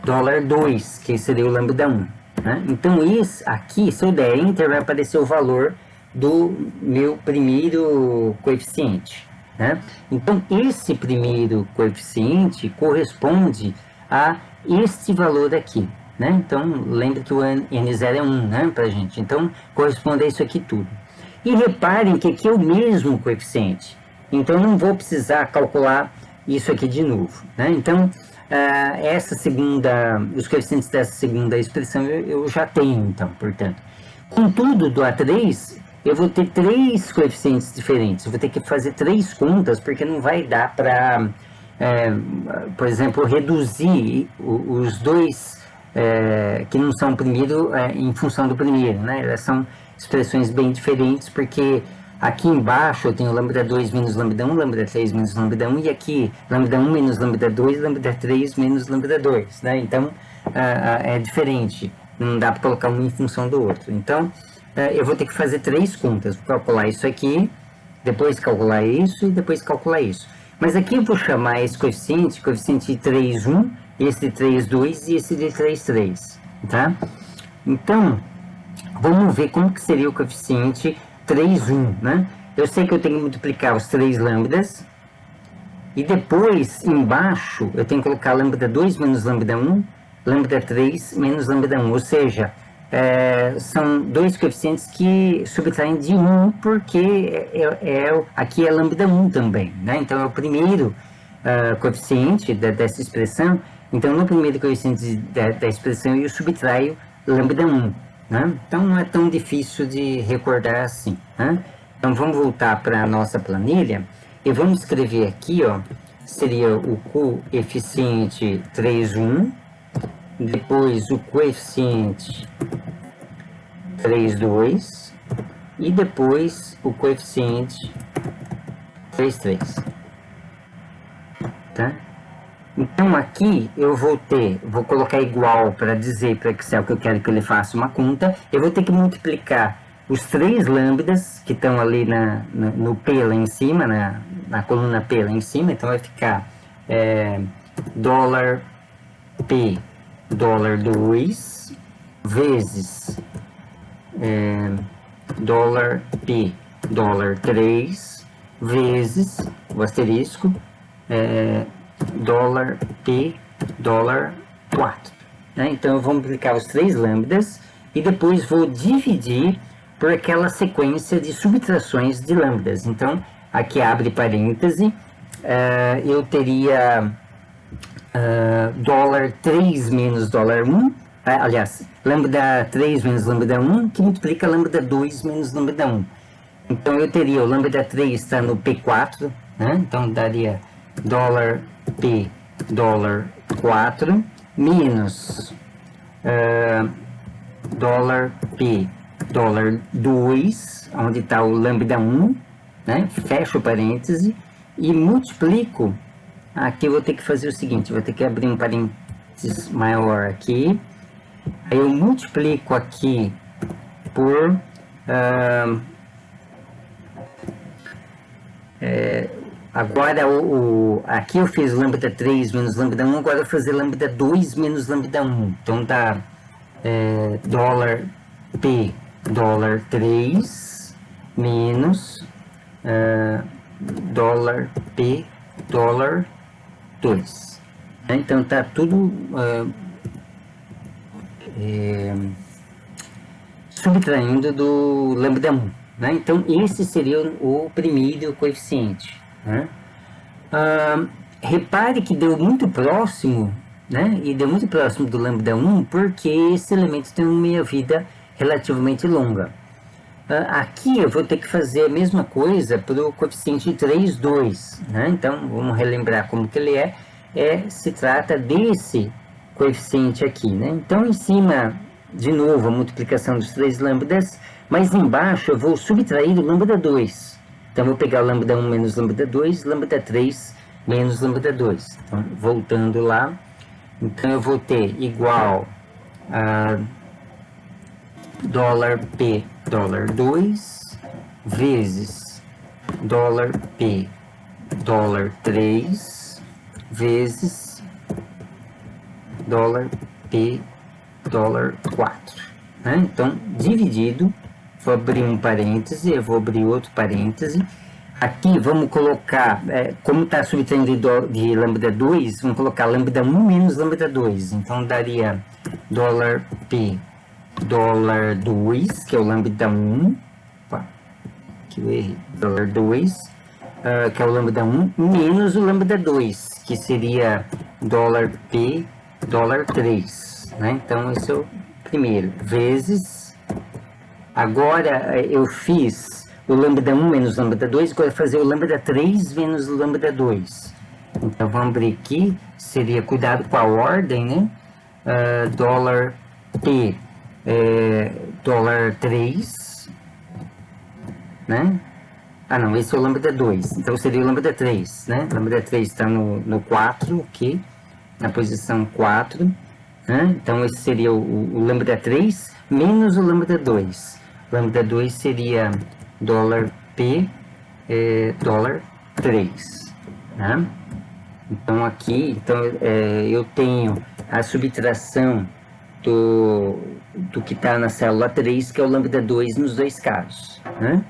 dólar 2, que seria o lambda 1. Né? Então, isso aqui, se eu der Enter, vai aparecer o valor do meu primeiro coeficiente. Né? Então, esse primeiro coeficiente corresponde a este valor aqui. Né? Então, lembre que o N0 é 1, né, para a gente. Então, corresponde a isso aqui tudo. E reparem que aqui é o mesmo coeficiente. Então, não vou precisar calcular isso aqui de novo. Né? Então, os coeficientes dessa segunda expressão eu já tenho, então, portanto. Contudo, do A3, eu vou ter 3 coeficientes diferentes. Eu vou ter que fazer 3 contas, porque não vai dar para, por exemplo, reduzir os dois que não são o primeiro em função do primeiro, né? Elas são expressões bem diferentes, porque aqui embaixo eu tenho lambda 2 menos lambda 1, lambda 3 menos lambda 1, e aqui lambda 1 menos lambda 2, lambda 3 menos lambda 2, né? Então, é diferente, não dá para colocar um em função do outro. Então, eu vou ter que fazer 3 contas, vou calcular isso aqui, depois calcular isso e depois calcular isso. Mas aqui eu vou chamar esse coeficiente de 3, 1, esse de 3, 2 e esse de 3, 3, tá? Então, vamos ver como que seria o coeficiente 3, 1, né? Eu sei que eu tenho que multiplicar os 3 lambdas, e depois, embaixo, eu tenho que colocar lambda 2 menos lambda 1, lambda 3 menos lambda 1, ou seja, são dois coeficientes que subtraem de 1, porque aqui é lambda 1 também, né? Então, é o primeiro coeficiente dessa expressão. Então, no primeiro coeficiente da expressão, eu subtraio lambda 1. Né? Então, não é tão difícil de recordar assim. Né? Então, vamos voltar para a nossa planilha e vamos escrever aqui, ó, seria o coeficiente 3, 1, depois o coeficiente 3, 2 e depois o coeficiente 3, 3. Tá? Então, aqui eu vou colocar igual para dizer para o Excel que eu quero que ele faça uma conta. Eu vou ter que multiplicar os 3 lambdas que estão ali no P lá em cima, na coluna P lá em cima. Então, vai ficar dólar P, dólar 2, vezes dólar P, dólar 3, vezes o asterisco, dólar P, dólar 4. Né? Então eu vou multiplicar os 3 lambdas e depois vou dividir por aquela sequência de subtrações de lambdas. Então aqui abre parêntese, eu teria dólar 3 menos dólar 1, aliás, lambda 3 menos lambda 1, que multiplica lambda 2 menos lambda 1. Então eu teria o lambda 3 está no P4, né? Então daria dólar P, dólar 4, menos dólar P, dólar 2, onde está o lambda 1, né? Fecho o parêntese e multiplico. Aqui eu vou ter que fazer o seguinte, vou ter que abrir um parênteses maior aqui. Aí eu multiplico aqui por agora aqui eu fiz lambda 3 menos lambda 1, agora eu vou fazer lambda 2 menos lambda 1. Então dá dólar P, dólar 3 menos dólar P, dólar 2. Então tá tudo subtraindo do lambda 1. Né? Então esse seria o primeiro coeficiente. Né? Repare que deu muito próximo, né? E deu muito próximo do lambda 1 porque esse elemento tem uma meia-vida relativamente longa. Aqui eu vou ter que fazer a mesma coisa para o coeficiente 3, 2. Né? Então vamos relembrar como que ele se trata desse coeficiente aqui. Né? Então em cima, de novo, a multiplicação dos 3 lambdas, mas embaixo eu vou subtrair o lambda 2. Então, eu vou pegar o lambda 1 menos lambda 2, lambda 3 menos lambda 2. Então, voltando lá, então eu vou ter igual a dólar P, dólar 2, vezes dólar P, dólar 3, vezes dólar P, dólar 4. Né? Então, dividido, vou abrir um parêntese, eu vou abrir outro parêntese. Aqui vamos colocar, como está subtraindo de lambda 2, vamos colocar lambda 1 menos lambda 2. Então, daria dólar P, dólar 2, que é o lambda 1. Opa, aqui eu errei. Dólar 2, que é o lambda 1, menos o lambda 2, que seria dólar P, dólar 3. Né? Então, esse é o primeiro, vezes, agora eu fiz o lambda 1 menos lambda 2, agora eu vou fazer o lambda 3 menos o lambda 2. Então, vamos abrir aqui, seria, cuidado com a ordem, né? Dólar P, dólar 3, né? Ah, não, esse é o lambda 2, então seria o lambda 3, né? Lambda 3 está no 4, aqui, na posição 4. Então, esse seria o lambda 3 menos o lambda 2. Lambda 2 seria dólar P, dólar 3. Né? Então, aqui eu tenho a subtração do que está na célula 3, que é o lambda 2 nos dois casos. Né?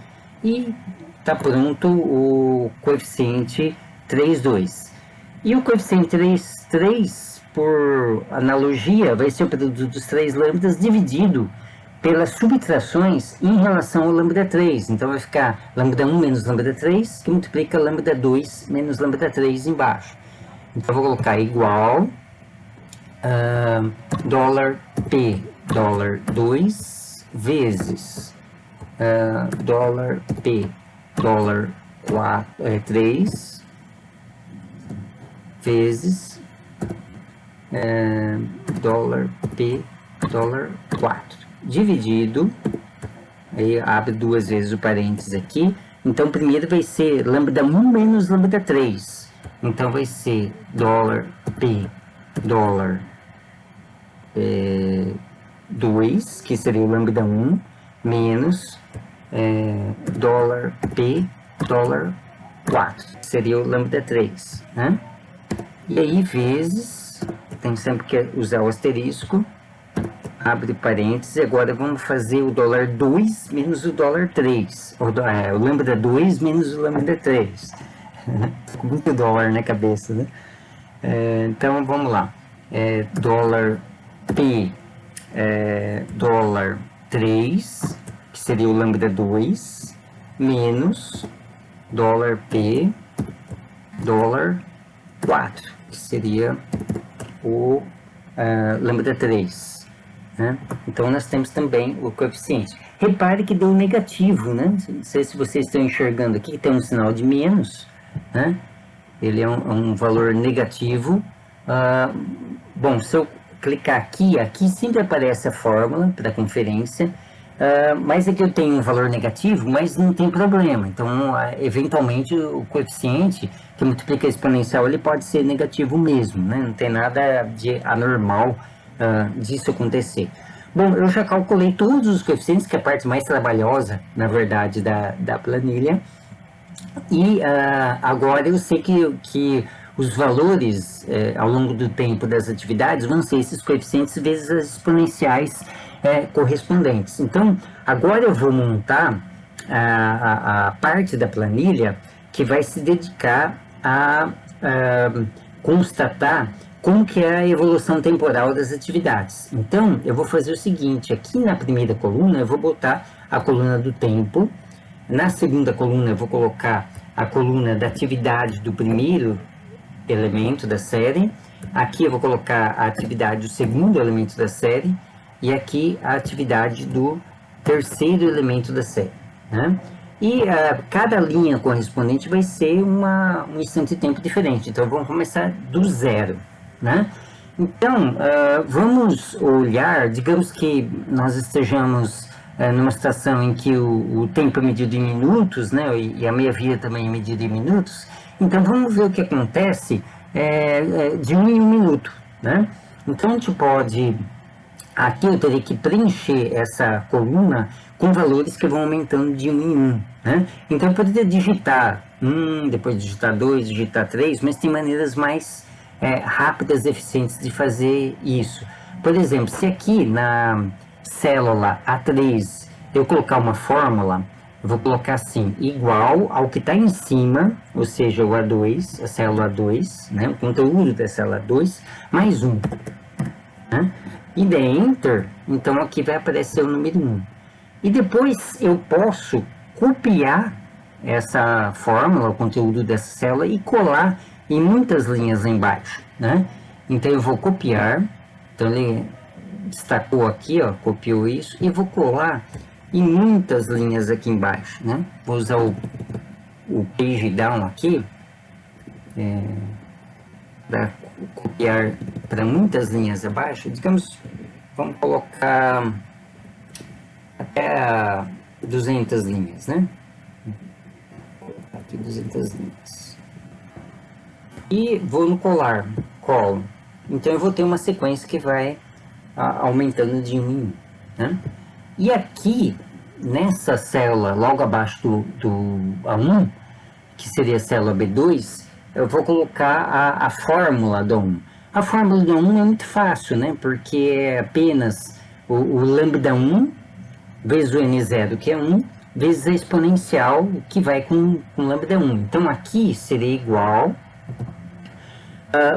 E está pronto o coeficiente 3, 2. E o coeficiente 3, 3, por analogia, vai ser o produto dos 3 lambdas dividido pelas subtrações em relação ao lambda 3. Então vai ficar lambda 1 menos lambda 3, que multiplica lambda 2 menos lambda 3 embaixo. Então eu vou colocar igual dólar P, dólar 2, vezes dólar P, dólar 3, vezes dólar P, dólar 4, dividido, aí abre 2 vezes o parênteses aqui. Então, primeiro vai ser lambda 1 menos lambda 3. Então, vai ser dólar P, dólar 2, que seria o lambda 1, menos dólar P, dólar 4, que seria o lambda 3. Né? E aí, vezes, tem sempre que usar o asterisco, abre parênteses, agora vamos fazer o dólar 2 menos o dólar 3, o lambda 2 menos o lambda 3. Com muito dólar na cabeça, né? Então vamos lá, dólar P, dólar 3, que seria o lambda 2, menos dólar P, dólar 4, que seria o lambda 3. Né? Então nós temos também o coeficiente. Repare que deu negativo, né? Não sei se vocês estão enxergando aqui, tem um sinal de menos, né? Ele é um valor negativo. Bom, se eu clicar aqui sempre aparece a fórmula para a conferência, mas aqui eu tenho um valor negativo, mas não tem problema. Então, eventualmente, o coeficiente que multiplica a exponencial, ele pode ser negativo mesmo, né? Não tem nada de anormal disso acontecer. Bom, eu já calculei todos os coeficientes, que é a parte mais trabalhosa, na verdade, da planilha. E agora eu sei que os valores ao longo do tempo das atividades vão ser esses coeficientes vezes as exponenciais correspondentes. Então, agora eu vou montar a parte da planilha que vai se dedicar a constatar como que é a evolução temporal das atividades. Então, eu vou fazer o seguinte, aqui na primeira coluna eu vou botar a coluna do tempo. Na segunda coluna eu vou colocar a coluna da atividade do primeiro elemento da série. Aqui eu vou colocar a atividade do segundo elemento da série. E aqui a atividade do terceiro elemento da série. Né? E cada linha correspondente vai ser um instante de tempo diferente. Então vamos começar do zero. Né? Então vamos olhar, digamos que nós estejamos numa situação em que o tempo é medido em minutos, né, e a meia-vida também é medida em minutos, então vamos ver o que acontece de 1 em 1 minuto, né? Então a gente pode, aqui eu teria que preencher essa coluna com valores que vão aumentando de 1 em 1, né? Então eu poderia digitar 1, depois digitar 2, digitar 3, mas tem maneiras mais rápidas e eficientes de fazer isso. Por exemplo, se aqui na célula A3 eu colocar uma fórmula, eu vou colocar assim, igual ao que está em cima, ou seja, o A2, a célula A2, né, o conteúdo da célula A2, mais 1. Né? E der Enter, então aqui vai aparecer o número 1. E depois eu posso copiar essa fórmula, o conteúdo dessa célula, e colar em muitas linhas lá embaixo. Né? Então eu vou copiar, então ele destacou aqui, ó, copiou isso, e vou colar em muitas linhas aqui embaixo, né? Vou usar o page down aqui, para copiar para muitas linhas abaixo. Digamos, vamos colocar até 200 linhas, né? Aqui 200 linhas. E vou no colar, colo. Então eu vou ter uma sequência que vai aumentando de 1 em 1, né? E aqui, nessa célula, logo abaixo do A1, que seria a célula B2, eu vou colocar a fórmula do A1. A fórmula do A1 é muito fácil, né? Porque é apenas o lambda 1 vezes o N0, que é 1, vezes a exponencial, que vai com lambda 1. Então, aqui seria igual...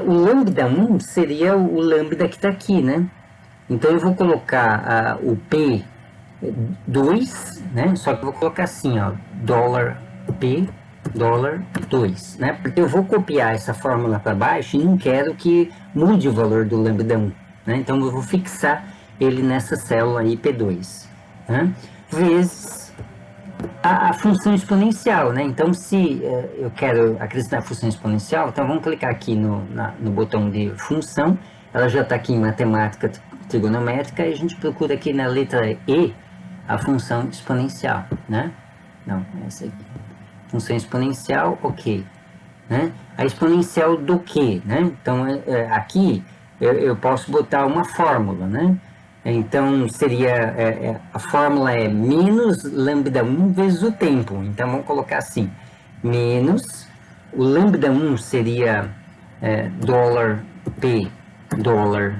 o lambda 1 seria o lambda que está aqui, né? Então eu vou colocar o P2, né? Só que eu vou colocar assim, ó, dólar P, dólar 2, né? Porque eu vou copiar essa fórmula para baixo e não quero que mude o valor do lambda 1, né? Então eu vou fixar ele nessa célula aí, P2, né? Vezes a função exponencial, né? Então se eu quero acrescentar a função exponencial, então vamos clicar aqui no botão de função. Ela já está aqui em matemática trigonométrica e a gente procura aqui na letra E a função exponencial, né? Não, essa aqui. Função exponencial, ok. Né? A exponencial do que, né? Então, aqui eu posso botar uma fórmula, né? Então, seria, a fórmula é menos lambda 1 vezes o tempo. Então, vamos colocar assim, menos, o lambda 1 seria dólar P, dólar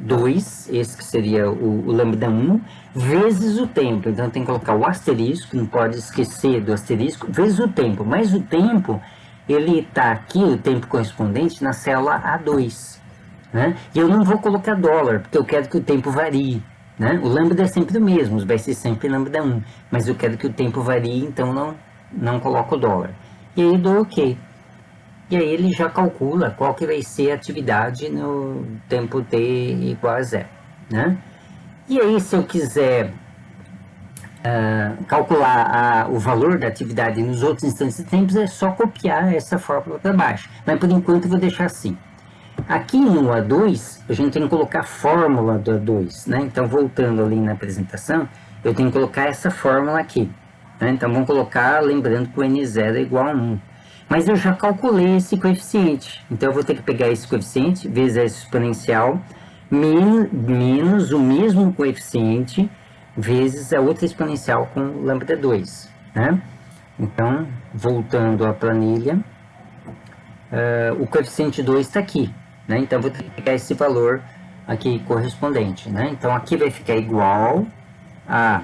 2, esse que seria o lambda 1, vezes o tempo. Então tem que colocar o asterisco, não pode esquecer do asterisco, vezes o tempo. Mas o tempo, ele está aqui, o tempo correspondente, na célula A2. Né? E eu não vou colocar dólar, porque eu quero que o tempo varie. Né? O lambda é sempre o mesmo, vai ser sempre lambda 1. Mas eu quero que o tempo varie, então não coloco dólar. E aí dou OK. E aí ele já calcula qual que vai ser a atividade no tempo t igual a 0. Né? E aí, se eu quiser calcular o valor da atividade nos outros instantes de tempo, é só copiar essa fórmula para baixo. Mas por enquanto eu vou deixar assim. Aqui no A2, a gente tem que colocar a fórmula do A2. Né? Então, voltando ali na apresentação, eu tenho que colocar essa fórmula aqui. Né? Então, vamos colocar, lembrando que o N0 é igual a 1. Mas eu já calculei esse coeficiente. Então, eu vou ter que pegar esse coeficiente, vezes esse exponencial, menos o mesmo coeficiente, vezes a outra exponencial com lambda 2. Né? Então, voltando à planilha, o coeficiente 2 está aqui. Né? Então, eu vou ter que pegar esse valor aqui correspondente. Né? Então, aqui vai ficar igual a...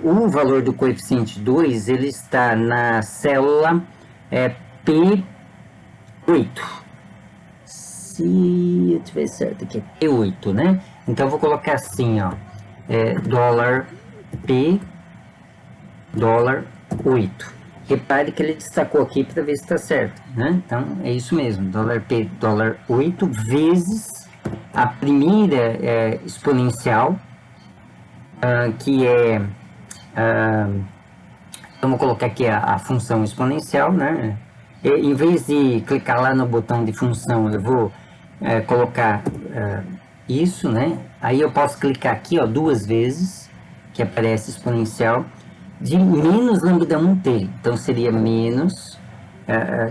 o valor do coeficiente 2, ele está na célula P8. Se eu tiver certo aqui, P8, né? Então, eu vou colocar assim, ó, dólar P, dólar 8. Repare que ele destacou aqui para ver se está certo, né? Então, é isso mesmo, dólar P, dólar 8, vezes a primeira exponencial, que é... vamos colocar aqui a função exponencial, né? Em vez de clicar lá no botão de função, eu vou colocar isso, né? Aí eu posso clicar aqui, ó, 2 vezes, que aparece exponencial, de menos lambda 1t. Então, seria menos,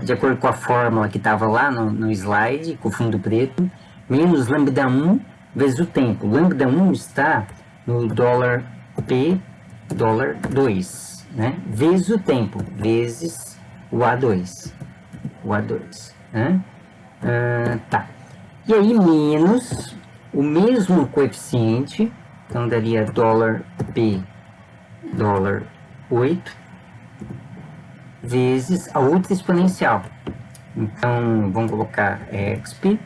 de acordo com a fórmula que estava lá no slide, com o fundo preto, menos lambda 1 vezes o tempo. Lambda 1 está no dólar P, dólar 2, né? Vezes o tempo, vezes o A2. O A2, né? Tá. E aí, menos o mesmo coeficiente, então daria dólar P, dólar 8, vezes a outra exponencial. Então, vamos colocar exp,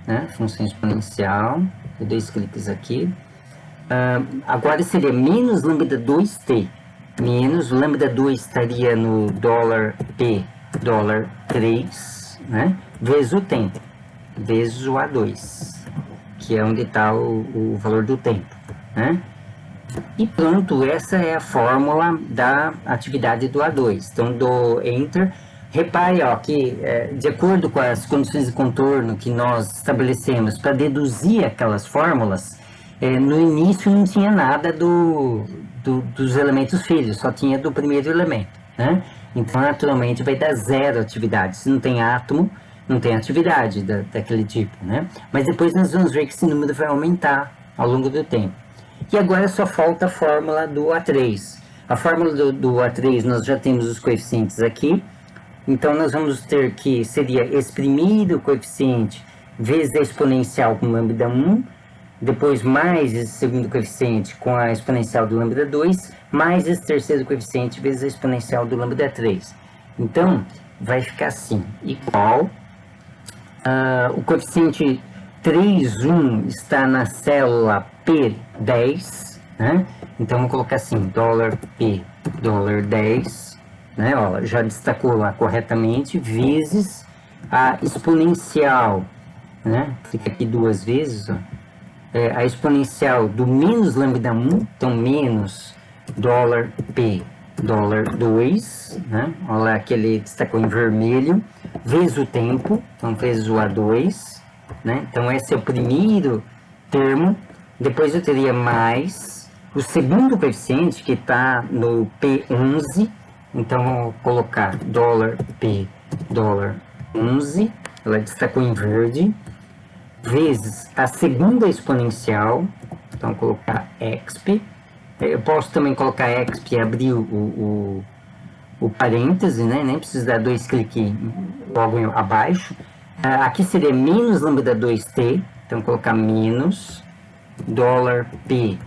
né? Função exponencial, 2 cliques aqui. Agora seria menos lambda 2t, menos o lambda 2 estaria no dólar P, dólar 3, né? Vezes o tempo, vezes o A2, que é onde está o valor do tempo, né? E pronto, essa é a fórmula da atividade do A2. Então, dou Enter. Repare, ó, que de acordo com as condições de contorno que nós estabelecemos para deduzir aquelas fórmulas, no início não tinha nada dos elementos filhos, só tinha do primeiro elemento, né? Então, naturalmente, vai dar 0 atividade. Se não tem átomo, não tem atividade daquele tipo, né? Mas depois nós vamos ver que esse número vai aumentar ao longo do tempo. E agora só falta a fórmula do A3. A fórmula do A3, nós já temos os coeficientes aqui. Então, nós vamos ter que, seria esse primeiro coeficiente vezes a exponencial com lambda 1, depois mais esse segundo coeficiente com a exponencial do lambda 2, mais esse terceiro coeficiente vezes a exponencial do lambda 3. Então, vai ficar assim, igual... o coeficiente 3,1 está na célula P10, né? Então, vou colocar assim, dólar P, dólar 10, né? Ó, já destacou lá corretamente, vezes a exponencial, né? Fica aqui 2 vezes, ó. A exponencial do menos lambda 1, então menos dólar P, dólar 2, né? Olha lá que ele destacou em vermelho, vezes o tempo, então vezes o A2, né? Então esse é o primeiro termo. Depois eu teria mais o segundo coeficiente, que está no P11, então vou colocar dólar P, dólar 11, ela destacou em verde, vezes a segunda exponencial, então colocar exp. Eu posso também colocar exp e abrir o parêntese, né? Nem precisa dar 2 cliques logo abaixo. Aqui seria menos lambda 2t, Então, colocar menos dólar P,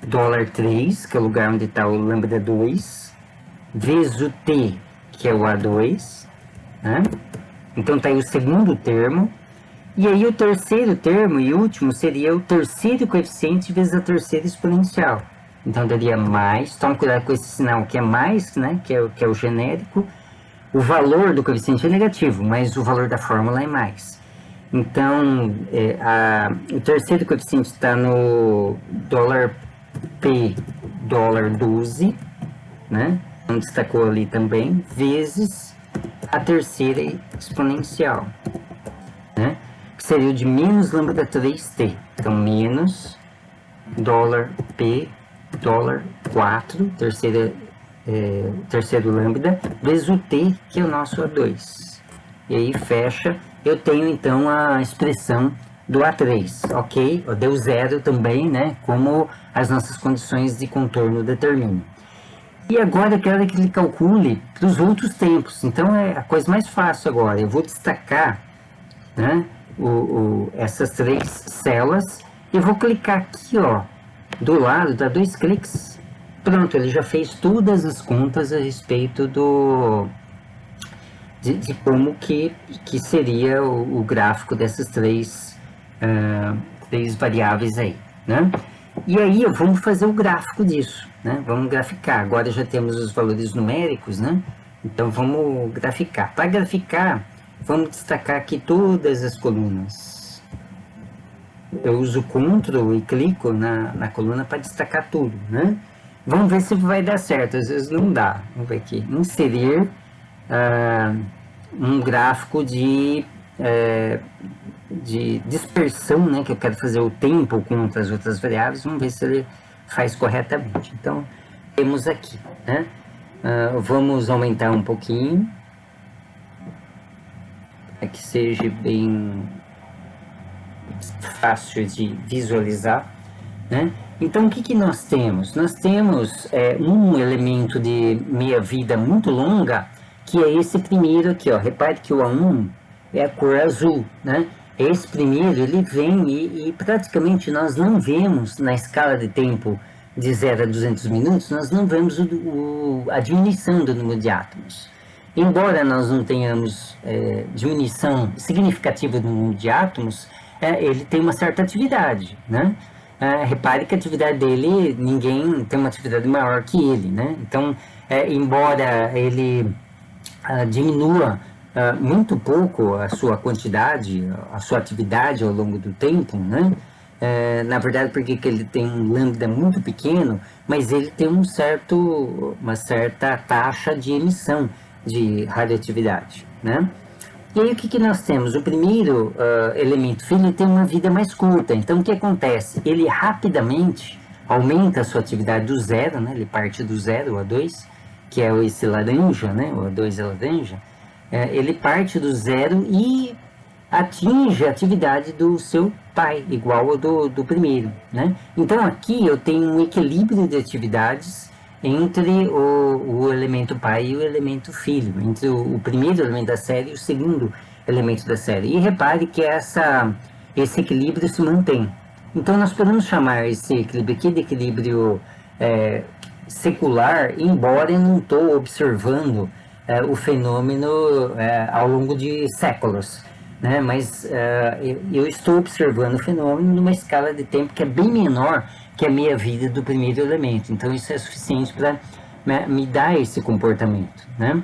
dólar 3, que é o lugar onde está o lambda 2, vezes o T, que é o A2, né? Então, está aí o segundo termo. E aí, o terceiro termo e último seria o terceiro coeficiente vezes a terceira exponencial. Então, daria mais, toma cuidado com esse sinal que é mais, né? Que é o genérico. O valor do coeficiente é negativo, mas o valor da fórmula é mais. Então, o terceiro coeficiente está no dólar P, dólar 12, né? Então, destacou ali também, vezes a terceira exponencial, né? Que seria o de menos lambda 3t. Então, menos dólar P, dólar 4, terceiro lambda, vezes o t, que é o nosso A2. E aí fecha, eu tenho então a expressão do A3, ok? Deu zero também, né? Como as nossas condições de contorno determinam. E agora eu quero que ele calcule para os outros tempos. Então é a coisa mais fácil agora. Eu vou destacar, né, essas três células e vou clicar aqui, ó, do lado, dá 2 cliques. Pronto, ele já fez todas as contas a respeito de como que seria o gráfico dessas três variáveis aí, né? E aí vamos fazer o gráfico disso, né? Vamos graficar. Agora já temos os valores numéricos, né? Então vamos graficar. Para graficar, vamos destacar aqui todas as colunas. Eu uso Ctrl e clico na coluna para destacar tudo, né? Vamos ver se vai dar certo. Às vezes não dá. Vamos ver aqui. Inserir um gráfico de dispersão, né? Que eu quero fazer o tempo contra as outras variáveis. Vamos ver se ele faz corretamente. Então, temos aqui, né? Vamos aumentar um pouquinho para que seja bem fácil de visualizar, né? Então, o que nós temos? Nós temos um elemento de meia-vida muito longa, que é esse primeiro aqui, ó. Repare que o A1 é a cor azul, né? Esse primeiro, ele vem e praticamente nós não vemos na escala de tempo de 0 a 200 minutos, nós não vemos a diminuição do número de átomos. Embora nós não tenhamos diminuição significativa do número de átomos, ele tem uma certa atividade, né? Repare que a atividade dele, ninguém tem uma atividade maior que ele, né? Então, embora ele diminua muito pouco a sua quantidade, a sua atividade ao longo do tempo, né? Na verdade, porque que ele tem um lambda muito pequeno, mas ele tem uma certa taxa de emissão de radioatividade, né? E aí o que nós temos? O primeiro elemento filho tem uma vida mais curta. Então o que acontece? Ele rapidamente aumenta a sua atividade do zero, né? Ele parte do zero, o A2, que é esse laranja, né? O A2 é laranja. Ele parte do zero e atinge a atividade do seu pai, igual ao do primeiro, né? Então aqui eu tenho um equilíbrio de atividades entre o elemento pai e o elemento filho, entre o primeiro elemento da série e o segundo elemento da série. E repare que esse equilíbrio se mantém. Então nós podemos chamar esse equilíbrio aqui de equilíbrio secular, embora eu não estou observando o fenômeno ao longo de séculos, né? Mas eu estou observando o fenômeno numa escala de tempo que é bem menor que a meia-vida do primeiro elemento. Então isso é suficiente para me dar esse comportamento, né?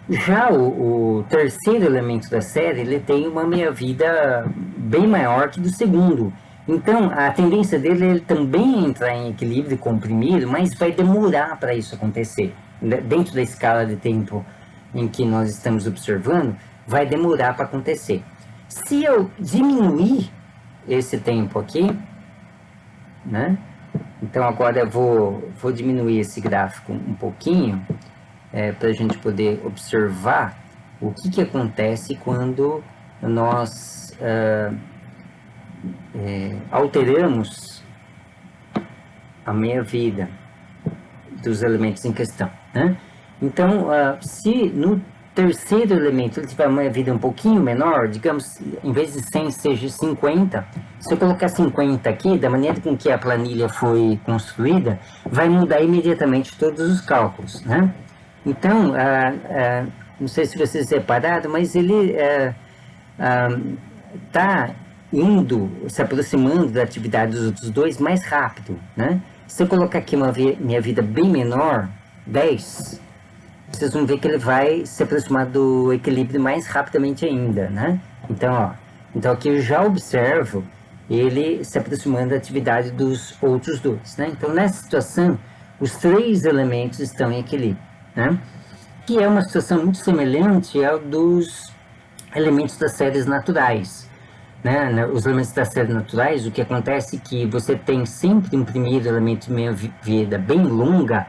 Já o terceiro elemento da série, ele tem uma meia-vida bem maior que do segundo. Então a tendência dele é ele também entrar em equilíbrio com o primeiro, mas vai demorar para isso acontecer. Dentro da escala de tempo em que nós estamos observando, vai demorar para acontecer. Se eu diminuir esse tempo aqui, né? Então agora eu vou diminuir esse gráfico um pouquinho para a gente poder observar o que acontece quando nós alteramos a meia-vida dos elementos em questão, né? Então, se no terceiro elemento ele tiver uma vida um pouquinho menor, digamos, em vez de 100 seja 50, se eu colocar 50 aqui, da maneira com que a planilha foi construída, vai mudar imediatamente todos os cálculos, né? Então, não sei se vocês repararam, mas ele está indo, se aproximando da atividade dos outros dois mais rápido, né? Se eu colocar aqui minha vida bem menor, 10, vocês vão ver que ele vai se aproximar do equilíbrio mais rapidamente ainda, né? Então aqui eu já observo ele se aproximando da atividade dos outros dois, né? Então nessa situação, os três elementos estão em equilíbrio, né? Que é uma situação muito semelhante ao dos elementos das séries naturais, né? Os elementos das séries naturais, o que acontece é que você tem sempre um primeiro elemento de meia-vida bem longa.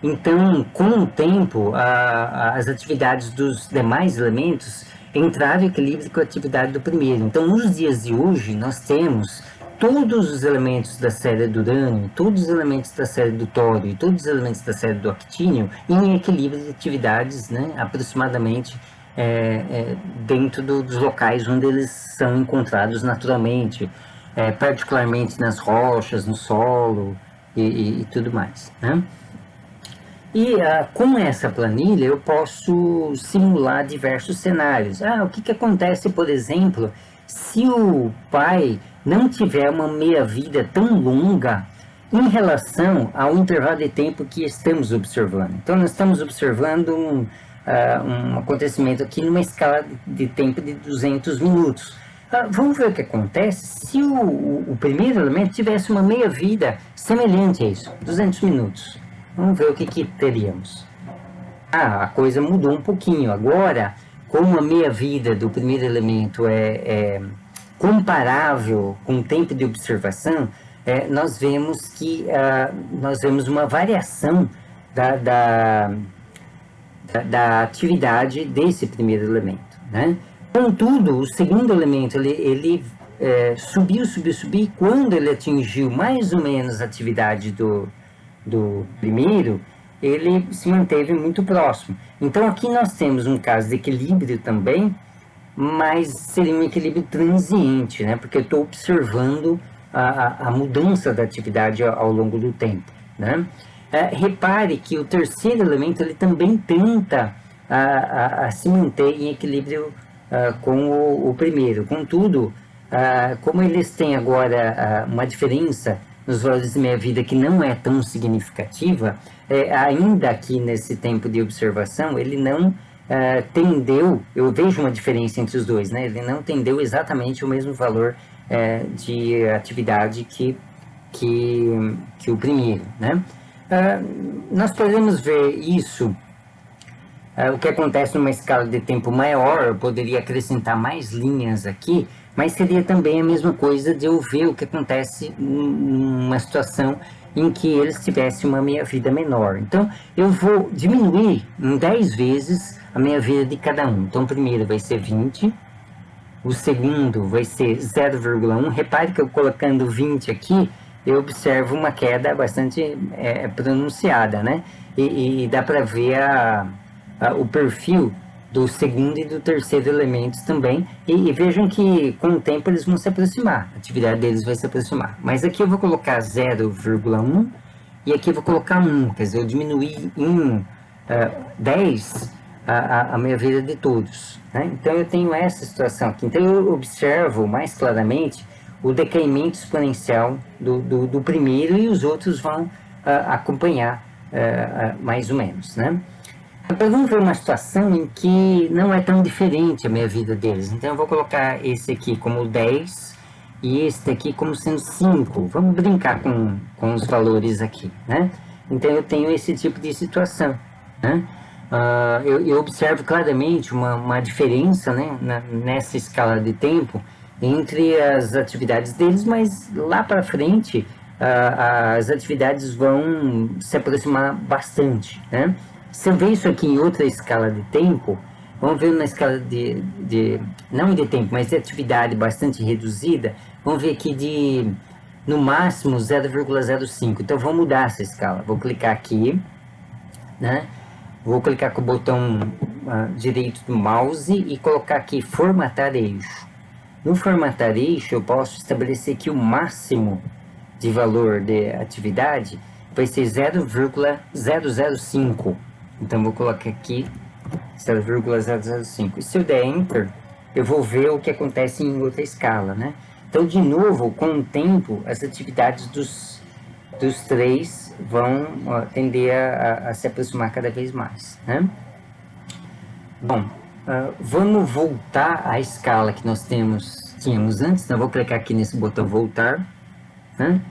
Então, com o tempo, as atividades dos demais elementos entraram em equilíbrio com a atividade do primeiro. Então, nos dias de hoje, nós temos todos os elementos da série do urânio, todos os elementos da série do tório e todos os elementos da série do actínio em equilíbrio de atividades, né, aproximadamente dentro dos locais onde eles são encontrados naturalmente, particularmente nas rochas, no solo e tudo mais, né? E com essa planilha eu posso simular diversos cenários. O que acontece, por exemplo, se o pai não tiver uma meia-vida tão longa em relação ao intervalo de tempo que estamos observando? Então, nós estamos observando um acontecimento aqui numa escala de tempo de 200 minutos. Vamos ver o que acontece se o primeiro elemento tivesse uma meia-vida semelhante a isso, 200 minutos. Vamos ver o que teríamos. A coisa mudou um pouquinho. Agora, como a meia-vida do primeiro elemento é comparável com o tempo de observação, nós vemos que nós vemos uma variação da atividade desse primeiro elemento, né? Contudo, o segundo elemento, ele subiu, e quando ele atingiu mais ou menos a atividade do primeiro, ele se manteve muito próximo. Então aqui nós temos um caso de equilíbrio também, mas seria um equilíbrio transiente, né? Porque eu estou observando a mudança da atividade ao longo do tempo, né? Repare que o terceiro elemento ele também tenta se manter em equilíbrio com o primeiro. Contudo, como eles têm agora uma diferença nos valores de meia-vida que não é tão significativa, ainda aqui nesse tempo de observação, ele não tendeu, eu vejo uma diferença entre os dois, né? Ele não tendeu exatamente o mesmo valor de atividade que o primeiro, né? Nós podemos ver isso, o que acontece numa escala de tempo maior. Eu poderia acrescentar mais linhas aqui, mas seria também a mesma coisa de eu ver o que acontece numa situação em que eles tivessem uma meia-vida menor. Então, eu vou diminuir em 10 vezes a meia-vida de cada um. Então, o primeiro vai ser 20, o segundo vai ser 0,1. Repare que eu colocando 20 aqui, eu observo uma queda bastante pronunciada, né? E dá para ver o perfil do segundo e do terceiro elementos também, e vejam que com o tempo eles vão se aproximar, a atividade deles vai se aproximar. Mas aqui eu vou colocar 0,1 e aqui eu vou colocar 1, quer dizer, eu diminuí em 10 a meia-vida de todos, né? Então eu tenho essa situação aqui. Então eu observo mais claramente o decaimento exponencial do primeiro, e os outros vão acompanhar mais ou menos, né? Agora vamos ver uma situação em que não é tão diferente a meia-vida deles. Então eu vou colocar esse aqui como 10 e este aqui como sendo 5. Vamos brincar com os valores aqui, né? Então eu tenho esse tipo de situação, né? Eu observo claramente uma diferença, né, nessa escala de tempo entre as atividades deles, mas lá para frente as atividades vão se aproximar bastante, né? Se eu ver isso aqui em outra escala de tempo, vamos ver na escala não de tempo, mas de atividade bastante reduzida, vamos ver aqui no máximo 0,05. Então vou mudar essa escala, vou clicar aqui, né? Vou clicar com o botão direito do mouse e colocar aqui formatar eixo. No formatar eixo eu posso estabelecer que o máximo de valor de atividade vai ser 0,005. Então vou colocar aqui 0,005. E se eu der Enter, eu vou ver o que acontece em outra escala, né? Então, de novo, com o tempo, as atividades dos três vão tender a se aproximar cada vez mais, né? Bom, vamos voltar à escala que nós tínhamos antes. Então, eu vou clicar aqui nesse botão voltar, né?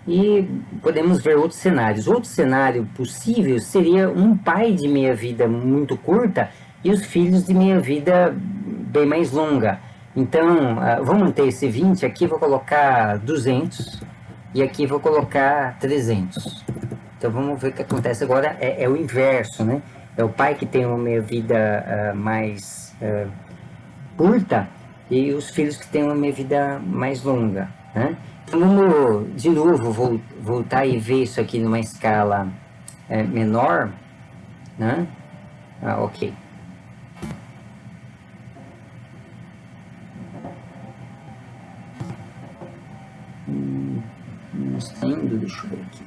E podemos ver outros cenários. Outro cenário possível seria um pai de meia-vida muito curta e os filhos de meia-vida bem mais longa. Então, vou manter esse 20, aqui vou colocar 200 e aqui vou colocar 300. Então, vamos ver o que acontece agora. É o inverso, né? É o pai que tem uma meia-vida mais curta e os filhos que têm uma meia-vida mais longa, né? Então, vamos de novo voltar e ver isso aqui numa escala menor, né? Ok. Não está indo, deixa eu ver aqui.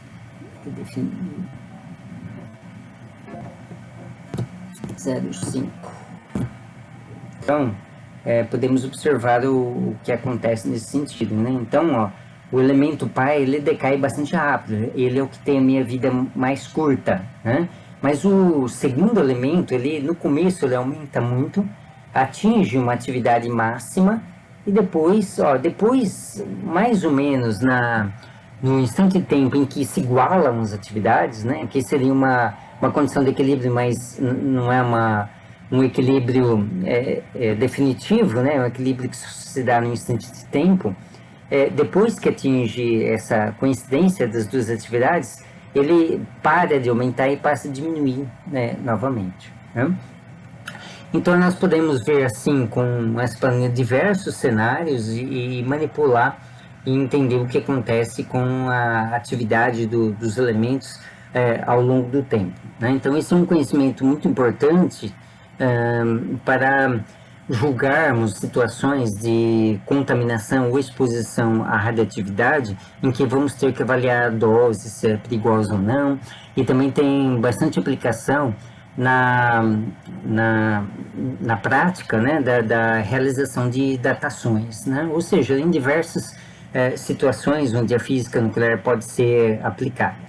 Eu defini 0,5. Então, podemos observar o que acontece nesse sentido, né? Então, ó, o elemento pai, ele decai bastante rápido, ele é o que tem a minha vida mais curta, né? Mas o segundo elemento, ele no começo ele aumenta muito, atinge uma atividade máxima e depois mais ou menos no instante de tempo em que se igualam as atividades, né? Que seria uma condição de equilíbrio, mas não é um equilíbrio definitivo, né? Um equilíbrio que se dá no instante de tempo. Depois que atinge essa coincidência das duas atividades, ele para de aumentar e passa a diminuir, né, novamente, né? Então, nós podemos ver assim, com essa planilha, diversos cenários e manipular e entender o que acontece com a atividade dos elementos ao longo do tempo, né? Então, esse é um conhecimento muito importante para julgarmos situações de contaminação ou exposição à radioatividade em que vamos ter que avaliar a dose, se é perigosa ou não, e também tem bastante aplicação na prática, né, da realização de datações, né? Ou seja, em diversas situações onde a física nuclear pode ser aplicada.